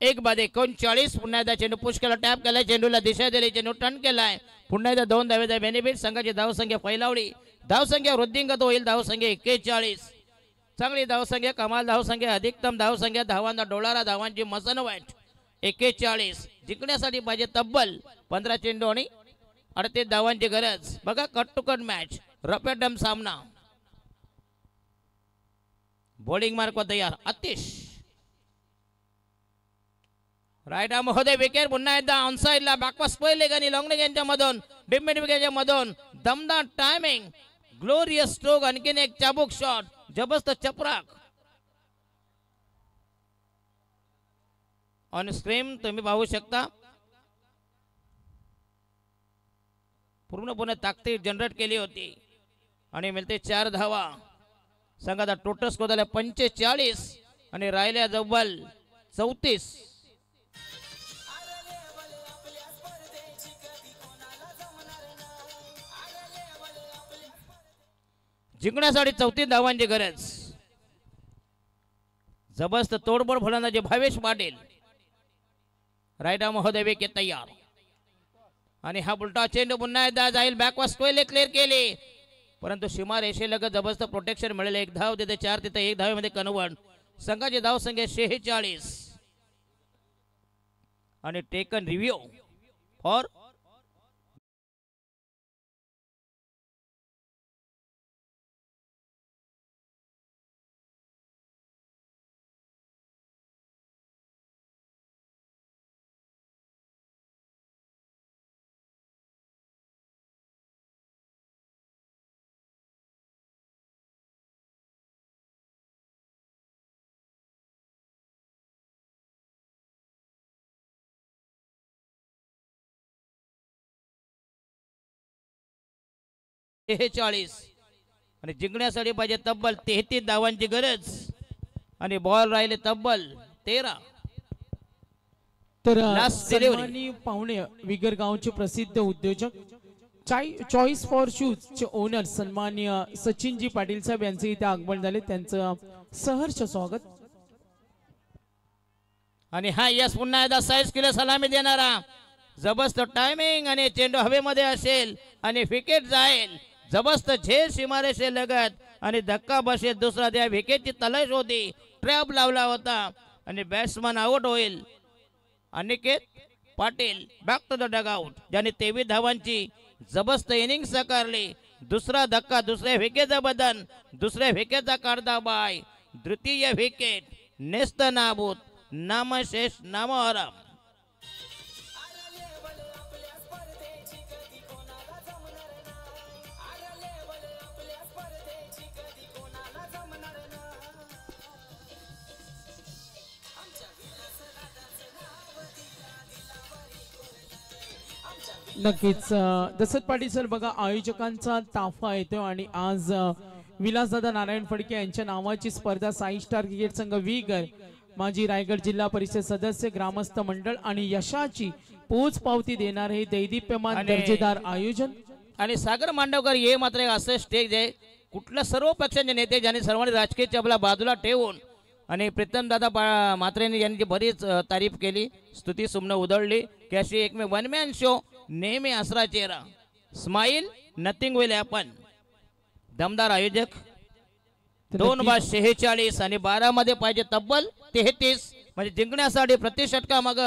एक बाद 39 पुन्हा एकदा चेंडू पुश केला टॅप केला चेंडूला दिशा दिली चेंडू टर्न केलाय पुन्हा एकदा 2 धावेचा बेनिफिट संघाची धावसंख्या फैलावली धावसंख्या वृद्धिंगत होईल धावसंख्या 41 चांगली धावसंख्या कमाल धावसंख्या अधिकतम धावसंख्या धावांचा डोलारा धावांची मसनवट 41 जिंकण्यासाठी पाहिजे तब्बल 15 चेंडू आणि 38 धावांची गरज बघा कट टू कट मॅच रपॅडम सामना बॉलिंग मार्क वर तयार आतिश राईडा महोदय विकेट पुन्हा एकदा ऑनसाइडला बॅकपास पहिले आणि लॉंग लेग यांच्या मधून डिमिट विकेटच्या मधून दमदार टायमिंग ग्लोरियस स्ट्रोक आणखीन एक चाबूक शॉट जबरदस्त चपराक ऑन स्क्रीन तुम्ही पाहू शकता पूर्णपणे ताकद जनरेट केली होती आणि मिळते 4 धावा संघाचा टोटल स्कोर झाला 45 आणि राहिल्या जवळ 34 जिंकण्यासाठी 34 धावांची गरज जबरदस्त तोडफोड फलंदाजी भावेश पाटील राईडा महोदय विकेट तयार आणि हा उलटा चेंडू पुन्हा एकदा जाईल बॅकवर्ड स्क्वेअरले क्लिअर केले परंतु सीमा रेषेलगत जबरदस्त प्रोटेक्शन मिळाले 1 धाव तिथे 4 तिथे 1 धावेमध्ये कन्वर्ट संघाची धाव संख्या 46 आणि टेकन रिव्ह्यू फॉर 43 आणि जिंकण्यासाठी पाहिजे तब्बल 33 धावांची गरज आणि बॉल राहिले तब्बल 13. तर Last delivery. सन्माननीय पाहुणे विगर गावचे प्रसिद्ध उद्योजक चॉईस फॉर शूज चे ओनर सन्माननीय सचिनजी पाटील साहेब यांचे इथे आगमन झाले, त्यांचं सहर्ष स्वागत. आणि हा यस पुन्हा एकदा 6 किलो सलामी देणारा जबरदस्त टायमिंग आणि चेंडू हवेमध्ये असेल आणि विकेट जाईल. जबरदस्त झेल सीमारेषे लगत आणि धक्का बसेल दुसरा. त्या विकेटची तलाश होती, ट्रॅप लावला होता आणि बॅट्समन आउट होईल. Aniket Patil back to the dugout, ज्याने 23 धावांची जबरदस्त इनिंग साकारली. दुसरा धक्का, दुसऱ्या विकेटचा बदन, दुसऱ्या विकेटचा काढता बाय, द्वितीय विकेट नेस्त नाबूत, नामशेष नामहराम. नक्कीच दसत पाटील सर, बघा आयोजकांचा ताफा येतो आणि आज विलासदादा नारायण फडके यांच्या नावाची स्पर्धा साई स्टार क्रिकेट संघ विगर, माजी रायगड जिल्हा परिषद सदस्य, ग्रामस्थ मंडळ आणि यशाची पोच पावती देणार हे दैदिप्यमान दर्जेदार आयोजन. आणि सागर मांडवकर हे मात्र एक असं स्टेज आहे कुठल्या सर्व पक्षांचे नेते ज्यांनी सर्वांनी राजकीय चपला बाजूला ठेवून आणि प्रीतम दादा म्हात्रे यांनी बरीच तारीफ केली, स्तुती सुमनं उधळली की अशी एकमेव वन मॅन शो नेहमी आसरा चेहरा, स्माइल नथिंग विल हॅपन. दमदार आयोजक 2/46 आणि 12 मध्ये पाहिजे तब्बल 33 म्हणजे जिंकण्यासाठी प्रति षटका मग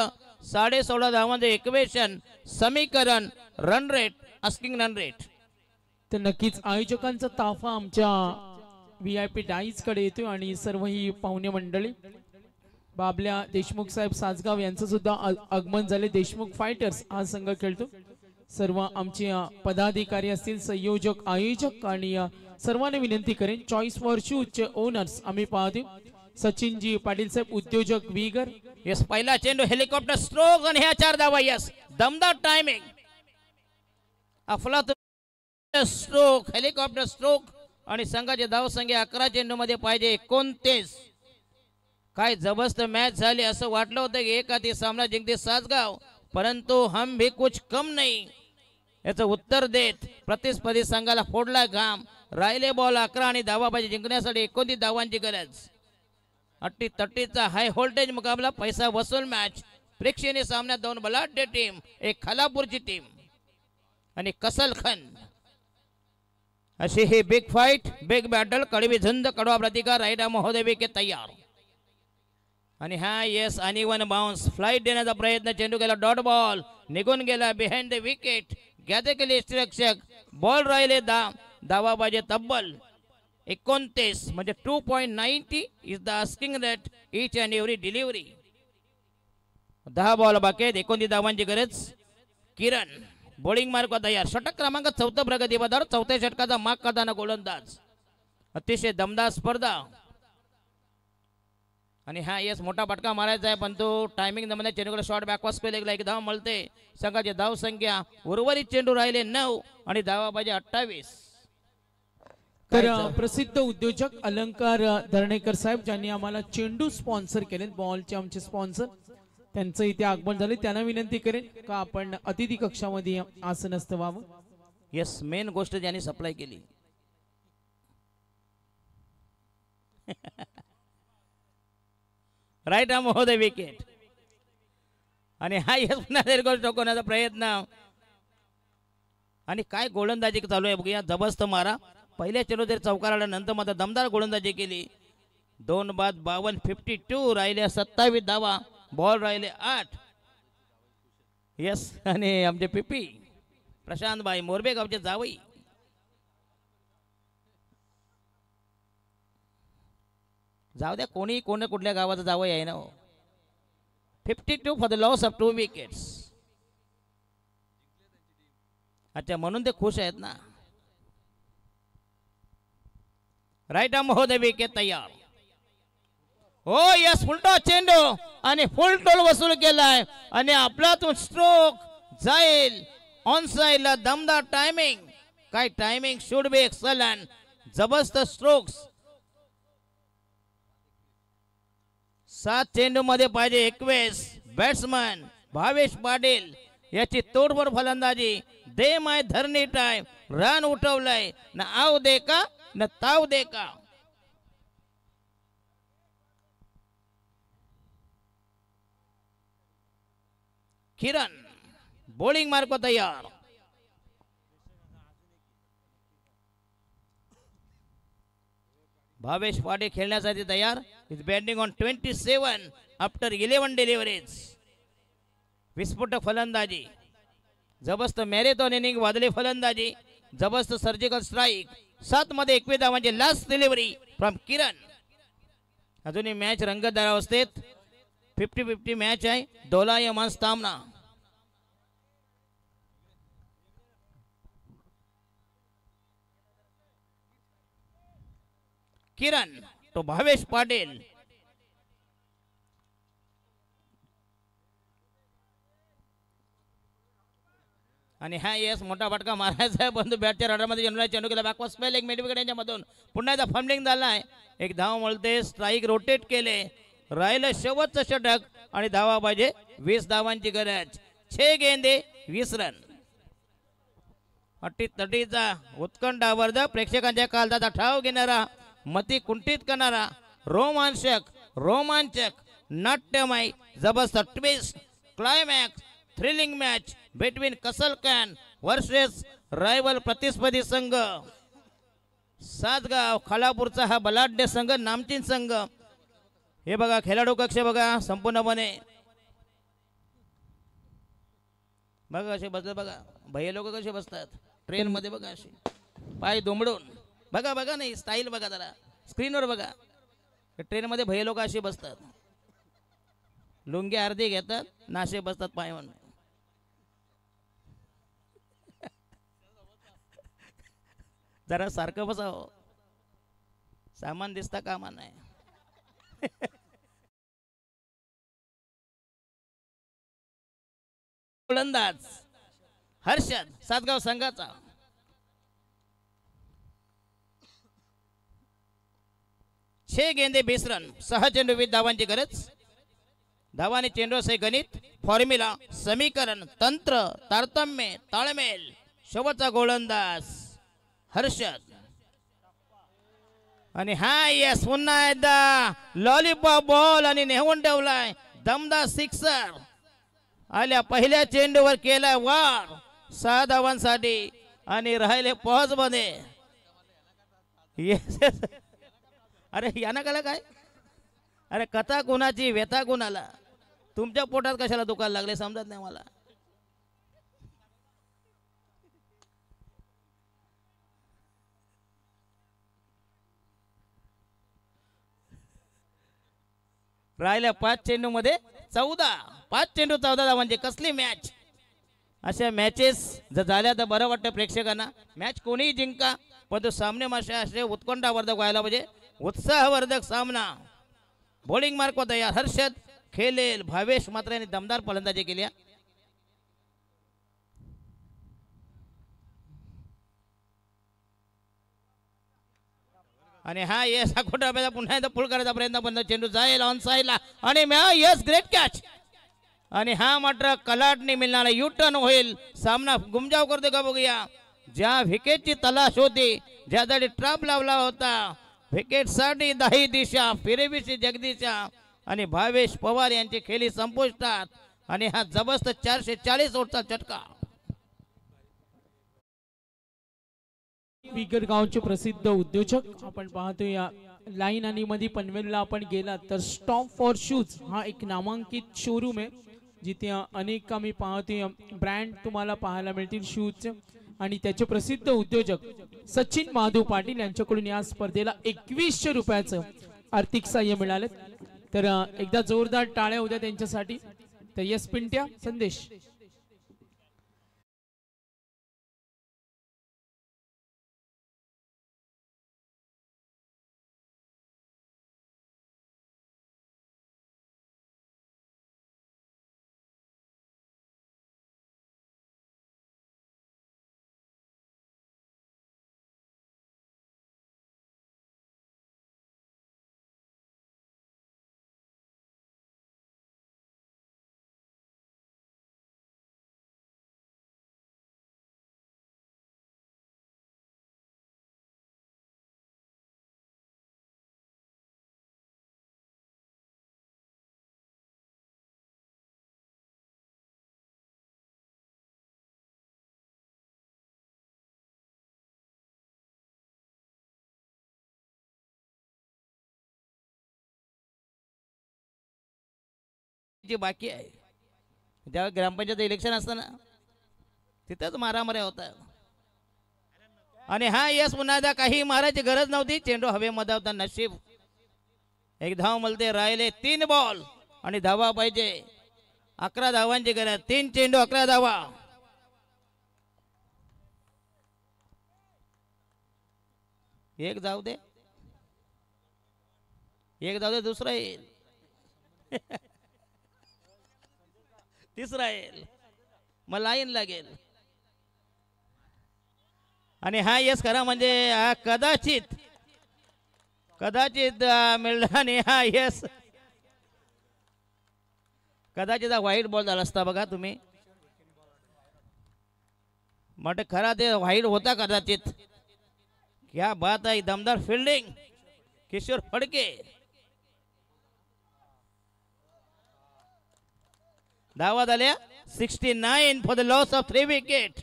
16.5 धावांचे इक्वेशन समीकरण, run rate, asking run rate. तर नक्कीच आयोजकांचा ताफा आमच्या VIP डाईज कडे येतो आणि सर्व ही पाहुणे मंडळी. बाबल्या देशमुख साहेब सासगाव यांचं सुद्धा आगमन झाले. देशमुख फायटर्स हा संघ खेळतो. सर्व आमचे पदाधिकारी असतील, संयोजक, आयोजक आणि सर्वांना विनंती करेन, चॉईस फॉर शूज चे ओनर्स आम्ही पाहतो सचिनजी पाटील साहेब, उद्योजक विगर. यस, पहिला चेंडू हेलिकॉप्टर स्ट्रोक आणि ह्या 4 धावा. यस, दमदार टायमिंग, अफलातून स्ट्रोक, हेलिकॉप्टर स्ट्रोक आणि संघाचे धावसंख्या 11 चेंडू मध्ये पाहिजे 29. काय जबरदस्त मॅच झाली, असं वाटलं होतं की एक हाती सामना जिंकते सासगाव, परंतु हम भी कुछ कम नाही याचं उत्तर देत प्रतिस्पर्धी संघाला फोडला घाम. राहिले बॉल 11 आणि धावा पाहिजे जिंकण्यासाठी 29 धावांची गरज. अट्टी-तट्टीचा हाय व्होल्टेज मुकाबला, पैसा वसूल मॅच. प्रेक्षणीय सामन्यात 2 बलाढ्य टीम, एक खालापूरची टीम आणि कसलखंड अशी ही बिग फाईट, बिग बॅटल. कडवी झुंज, कडवा प्रतिकार. रायडा महोदय विके तयार आणि हा यस आणि वन बाउन्स फ्लाइट देण्याचा प्रयत्न. चेंडू गेला डॉट बॉल, निघून गेला बिहाइंड द विकेट. घ्याते केले रक्षक, बॉल राहिले धावा पाहिजे तब्बल 29 म्हणजे 2.90 is the asking rate each and every delivery. 10 ball बाकी आहेत, 29 धावांची गरज. किरण बॉलिंग मार्क तयार. षटक क्रमांक 4 प्रगतीपथावर 4थ्या षटकाचा माग करताना गोलंदाज. अतिशय दमदार स्पर्धा आणि हा यस मोठा फटका मारायचा आहे, पण तो टायमिंग जमल्या. चेंडूकडे शॉर्ट बॅकवर्ड स्पेल, एक धाव मिळते. संघाची धाव संख्या उर्वरित चेंडू राहिले 9 आणि धावा पाहिजे 28. तर प्रसिद्ध उद्योजक अलंकार धरणेकर साहेब, ज्यांनी आम्हाला चेंडू स्पॉन्सर केले, बॉलचे आमचे स्पॉन्सर, त्यांचं इथे आगमन झाले. त्यांना विनंती करेन का आपण अतिथी कक्षामध्ये आसनस्थ व्हावं. यस, मेन गोष्ट ज्यांनी सप्लाय केली. राईट आर्म महोदय विकेट आणि हा यस पुन्हा गोष्ट कोणाचा प्रयत्न आणि काय गोलंदाजी चालू आहे बघूया. जबरदस्त मारा. पहिल्या चेंडू जर चौकार आल्यानंतर मात्र दमदार गोलंदाजी केली. 2 बाद 52, 52 राहिले 27 धावा. बॉल राहिले 8. यस, आणि आमचे पिपी प्रशांत भाई मोरबे गावचे जावई. जाऊ द्या, कोणी कोण कुठल्या गावाचं जावई आहे ना. 52 for the loss of 2 wickets. अच्छा, म्हणून ते खुश आहेत ना. राईट आर्म महोदय विकेट तयार. हो यस, फुलटॉ चेंडू आणि फुल टोल वसूल केलाय आणि आपला तो स्ट्रोक जाईल ऑन साइडला. दमदार टायमिंग काय टायमिंग शुड बी एक्सलंट. जबरदस्त स्ट्रोक्स. 7 चेंडू मध्ये पाहिजे 21. बॅट्समन भावेश पाटील याची तोडफोड फलंदाजी. दे माय धरणी टाइम. रन उठवलंय ना, आव दे का ना ताव दे का. किरण बॉलिंग मार्क तयार. भावेश पाटील खेळण्यासाठी तयार. Is batting on 27 after 11 deliveries. विस्फोटक फलंदाजी. जबरदस्त मॅरेथॉन इनिंग वादळी फलंदाजी. जबरदस्त सर्जिकल स्ट्राईक. 7 मध्ये 21 धावांची लास्ट डिलिव्हरी फ्रॉम किरण. अजूनही मॅच रंगतदार अवस्थेत. 50-50 मॅच आहे. दोलायमान सामना. किरण तो भावेश पाटील. आणि हा येस मोठा फटका मारायचा आहे. बंधू बॅटच्या रडामध्ये जनरल चेंडू केला. बॅकवर्ड स्पेल एक मिडविकेट यांच्यामधून पुन्हा एकदा फंडिंग झाला आहे. एक धाव मिळते. स्ट्राईक रोटेट केले. राहिलं शेवटचं षटक आणि धावा पाहिजे 20 धावांची गरज. 6 गेंदे 20 रन. अटीतटीचा उत्कंठावर्धक प्रेक्षकांच्या काळजाचा ठाव घेणारा, मती कुंठित करणारा, रोमांचक नाट्यमय जबरदस्त twist climax thrilling match between Kasalkhand versus rival प्रतिस्पर्धी संघ सातगाव खालापूरचा हा बलाढ्य संघ, नामचीन संघ. हे बघा खेळाडू कक्ष बघा संपूर्णपणे बघा कसे बसतात. बघा भैया लोक कसे बसतात ट्रेन मध्ये. बघा असे पाय दुमडून. बघा बघा नाही स्टाईल बघा जरा स्क्रीनवर बघा. ट्रेन मध्ये भैया लोक असे बसतात. लुंगी अर्धी घेतात नाशे बसतात पाय म्हणून. जरा सारखं बसाव. सामान दिसता कामा नाही. गोलंदाज हर्षद सातगाव संघाचा. छे गेंदे 20 रन. 6 चेंडू 20 धावांची गरज. धावाने चेंडू असे गणित फॉर्म्युला समीकरण तंत्र तारतम्य ताळमेल. शेवटचा गोलंदाज हर्षद. आणि हा येस पुन्हा एकदा लॉलीपॉप बॉल आणि नेहून ठेवलाय. दमदार सिक्सर आल्या पहिल्या चेंडूवर केलाय वार 6 धावांसाठी आणि राहिले पॉज मध्ये. अरे यानं कळलं काय. अरे कथा कोणाची व्यथा कोणाला. तुमच्या पोटात कशाला दुखायला लागले समजत नाही मला. राहिल्या 5 चेंडू मध्ये 14. 5 चेंडू 14 धावांची कसली मॅच. अशा मॅचेस जर झाल्या तर बरं वाटतं प्रेक्षकांना. मॅच कोणीही जिंका पण तो सामने मासे असे उत्कंठावर्धक व्हायला पाहिजे. उत्साहवर्धक सामना. बॉलिंग मार्क होता यार हर्षद खेळेल. भावेश मात्र यांनी दमदार फलंदाजी केली. आणि हा येस हा खोटा पुन्हा एकदा पुल करायचा प्रयत्न पण चेंडू जाईल ऑन साईडला आणि येस ग्रेट कॅच. आणि हा मात्र कलाटने मिळणारा यू टर्न होईल. सामना गुमजाव करतो का बघूया. ज्या विकेटची तलाश होती ज्यासाठी ट्रॅप लावला होता विकेट साठी दाही दिशा फिरेविशी जगदीशा आणि भावेश पवार यांची खेळी संपुष्टात. आणि हा जबरदस्त 440 ओटचा चटका. बिगर गावचे प्रसिद्ध उद्योजक आपण पाहतो या लाईन आणि मध्ये पनवेलला आपण गेलात तर स्टॉप फॉर शूज हा एक नामांकित शोरूम आहे जिथे अनेक आम्ही पाहतो ब्रँड तुम्हाला पाहायला मिळतील शूजचे. आणि त्याचे प्रसिद्ध उद्योजक सचिन महादेव पाटील यांच्याकडून या स्पर्धेला 2100 रुपयाचं आर्थिक सहाय्य मिळाले. तर एकदा जोरदार टाळ्या उद्या त्यांच्यासाठी. तर यस पिंट्या संदेश. मॅचची बाकी आहे. जेव्हा ग्रामपंचायत इलेक्शन असतं ना तिथंच मारामाऱ्या होतात. आणि हा यस पुन्हा एकदा काही मारायची गरज नव्हती. चेंडू हवेमध्ये होता. नशीब एक धाव मिळते. राहिले 3 बॉल आणि धावा पाहिजे. 11 धावांची गरज. 3 चेंडू 11 धावा. एक जाऊ दे, एक जाऊ दे, दुसरा येईल. तिसरा येईल. मग लाईन लागेल. आणि हा यस खरा म्हणजे हा कदाचित मिळला. आणि हा यस कदाचित हा व्हाईट बॉल झाला असता. बघा तुम्ही म्हटलं खरा ते व्हाईट होता कदाचित. क्या बात आहे. दमदार फिल्डिंग किशोर फडके. धावा झाल्या 69 for the loss of 3 wicket.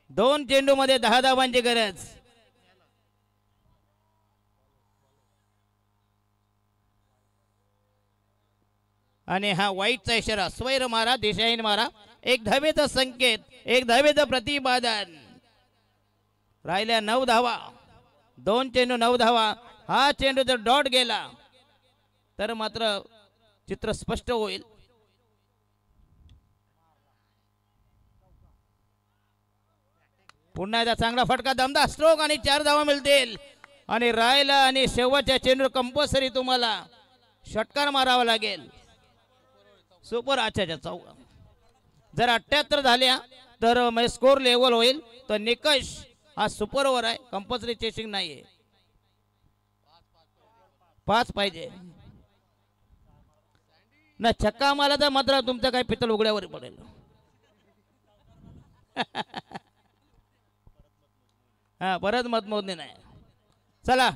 2 चेंडू मध्ये 10 धावांची गरज. आणि हा वाईटचा इशारा. स्वैर मारा, दिशाहीन मारा. 1 धावेचा संकेत, 1 धावेचं प्रतिपादन. राहिल्या 9 धावा. 2 चेंडू 9 धावा. हा चेंडू जर डॉट गेला तर मात्र चित्र स्पष्ट होईल. पुन्हा एकदा चांगला फटका, दमदार स्ट्रोक आणि 4 धावा मिळतील. आणि राहिला आणि शेवटच्या चेंडू कंपल्सरी तुम्हाला षटकार मारावा लागेल. सुपर. अच्छा चौका. जर 78 झाल्या तर स्कोर लेवल होईल. तर निकष हा सुपर ओव्हर आहे. कंपल्सरी चेसिंग नाहीये. 5 पाहिजे ना. छक्का मारला तर मात्र तुमचं काही पितळ उघड्यावर पडेल. हा परत मतमोजणी नाही. चला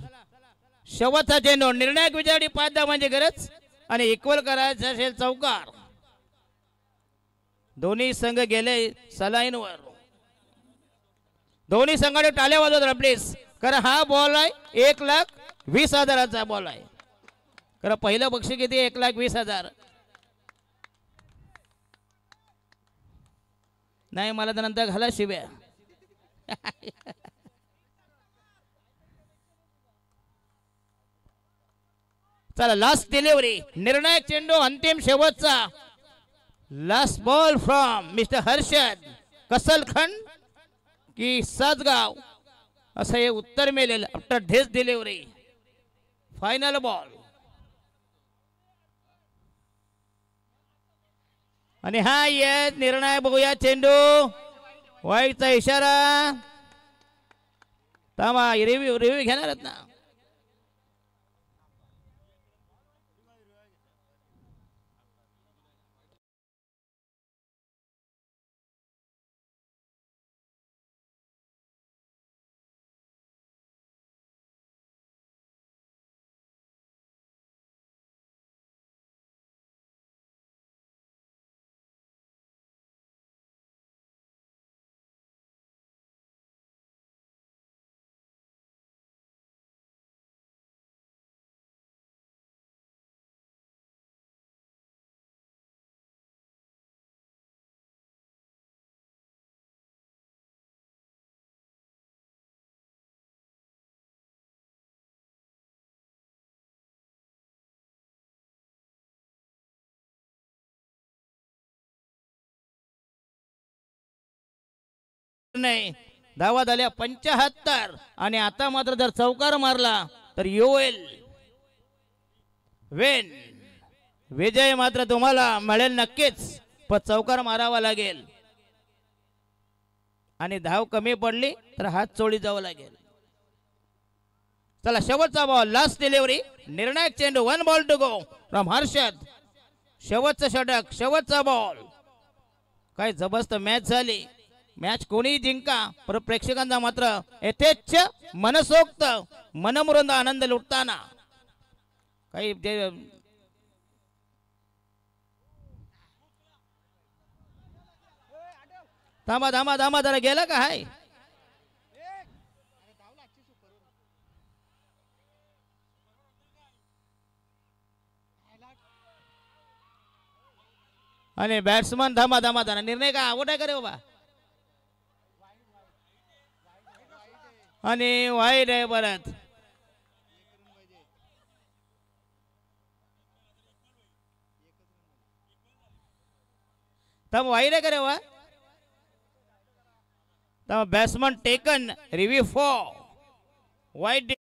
शेवटचा चेंडू. निर्णायक विजयासाठी 5 धावांची गरज. आणि इक्वल करायचं असेल चौकार. दोन्ही संघ गेले सलाईनवर. दोन्ही संघाने टाळ्या वाजवत प्लीज. कारण हा बॉल आहे 1,20,000चा बॉल आहे. कारण पहिलं बक्षीस किती? 1,20,000. नाही मला तर नंतर घाला शिव्या. चला लास्ट डिलिव्हरी. निर्णायक चेंडू. अंतिम शेवटचा. Last ball from mister Harshad Kasalkhand की सासगाव असं हे उत्तर मिळेल after this delivery. Final ball. आणि हा येत निर्णय बघूया. चेंडू वाईटचा इशारा. थांबा रिव्ह्यू घेणार आहेत ना. नाही धावा झाल्या 75. आणि आता मात्र जर चौकार मारला तर योएल वेन विजय मात्र तुम्हाला मिळेल नक्कीच. पण चौकार मारावा लागेल. आणि धाव कमी पडली तर हात चोळी जावं लागेल. चला शेवटचा बॉल. Last delivery. निर्णायक चेंडू. 1 ball to go from Harshad. शेवटचं षटक. शेवटचा बॉल. काय जबरदस्त मॅच झाली. मॅच कोणी जिंका पण प्रेक्षकांचा मात्र यथेच्छ मनसोक्त मनमुरुंद आनंद लुटताना काही थांबा थांबा थांबा जरा गेला का हाय. आणि बॅट्समन धामा धामा धामा. निर्णय काय आवड आहे का रे बाबा? आणि वाईट आहे परत. तब वाईट आहे का रे वा? तब बॅट्समन टेकन रिव्ह्यू फॉर वाईट.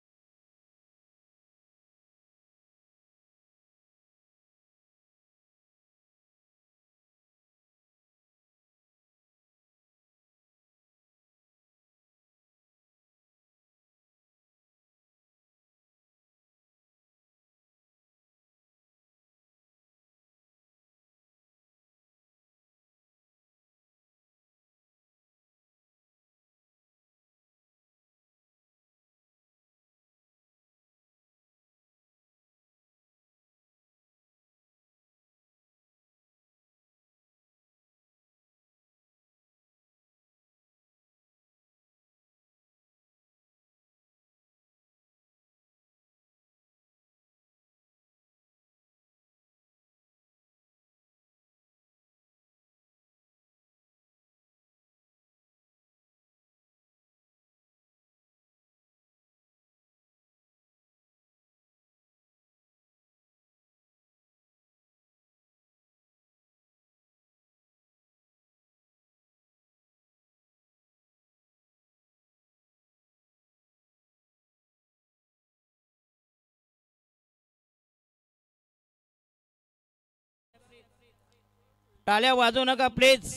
टाळ्या वाजवू नका प्लीज.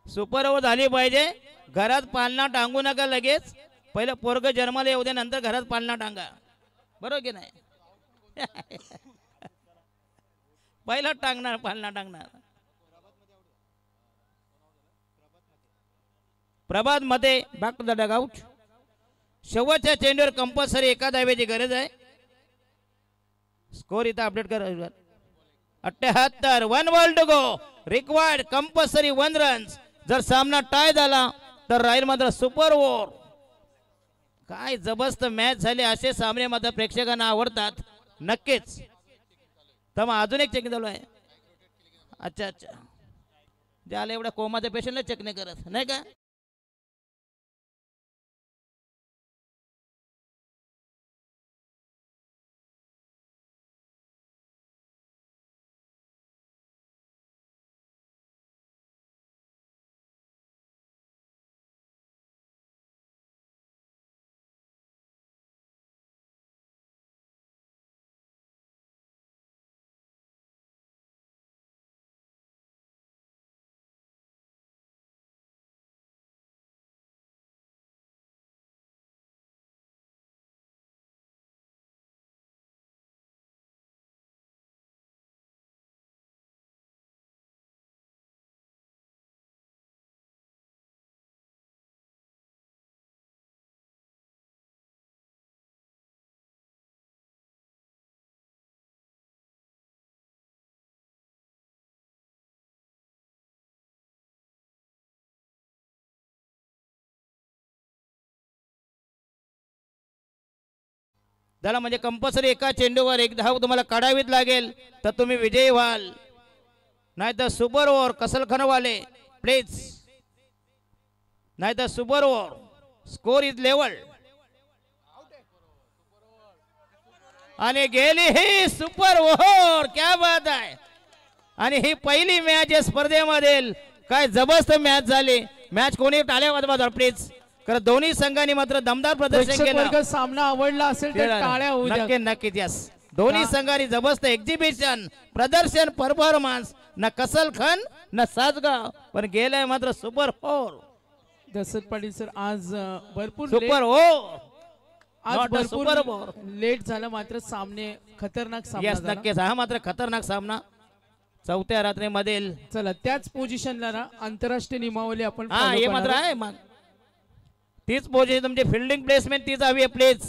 सुपर ओव्हर झाली पाहिजे. घरात पालना टांगू नका लगेच. पहिलं पोरग जन्माला येऊ दे, नंतर घरात पालना टांगा. बरोबर की नाही? पहिलं टांगणार, पालना टांगणार. प्रभात मध्ये बॅक टू द डगआउट. शेवटच्या चेंडूवर कंपल्सरी एका धावेची गरज आहे. स्कोर इथं अपडेट कर. 78. 1 ball to go. Required compulsory 1 runs. जर सामना टाय झाला तर राहील मात्र सुपर ओव्हर. काय जबरदस्त मॅच झाली. असे सामने मात्र प्रेक्षकांना आवडतात नक्कीच. तर मग अजून एक चेकिंग चालू आहे. अच्छा अच्छा. ज्याला एवढ्या कोमाच्या पेशंटला चेक नाही करत नाही का? त्याला म्हणजे कंपल्सरी एका चेंडूवर एक धाव तुम्हाला काढावीच लागेल तर तुम्ही विजयी व्हाल. नाहीतर सुपर ओव्हर कसलखानवाले प्लीज. नाहीतर super over. Score is level. आणि गेली ही सुपर ओव्हर. क्या बात आहे. आणि ही पहिली मॅच या स्पर्धेमधील काय जबरदस्त मॅच झाली. मॅच कोणी टाळ्या वाजवा प्लीज. कारण दोन्ही संघांनी मात्र दमदार प्रदर्शन केलं. सामना आवडला असेल तर टाळ्या होऊ द्या. नक्की नक्कीच. यस. दोन्ही संघांनी जबरदस्त एक्झिबिशन प्रदर्शन परफॉर्मन्स. न कसलखान न साजगाव पण गेलाय मात्र super over. Dasharath Patil sir आज भरपूर सुपर ओव्हर. आज Not a भरपूर super over. लेट झालं मात्र सामने खतरनाक सामना यस झाला. नक्कीच. हा मात्र खतरनाक सामना. चौथ्या रात्रीमधील. चला त्याच पोझिशनला ना आंतरराष्ट्रीय नियमावली आपण हा follow हे मात्र करणार आहे. मग तीच पोझिशन तुमची फिल्डिंग प्लेसमेंट तीच हवी आहे प्लीज.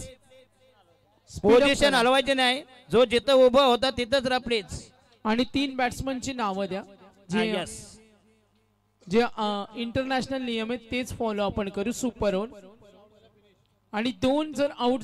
Speed up पोझिशन करा. हलवायची नाही. जो जिथं उभं होता तिथंच राहा प्लीज. आणि 3 बॅट्समनची नावं द्या जे यस. जे इंटरनॅशनल नियम आहेत तेच फॉलो आपण करू सुपर ओव्हर. आणि 2 जर आउट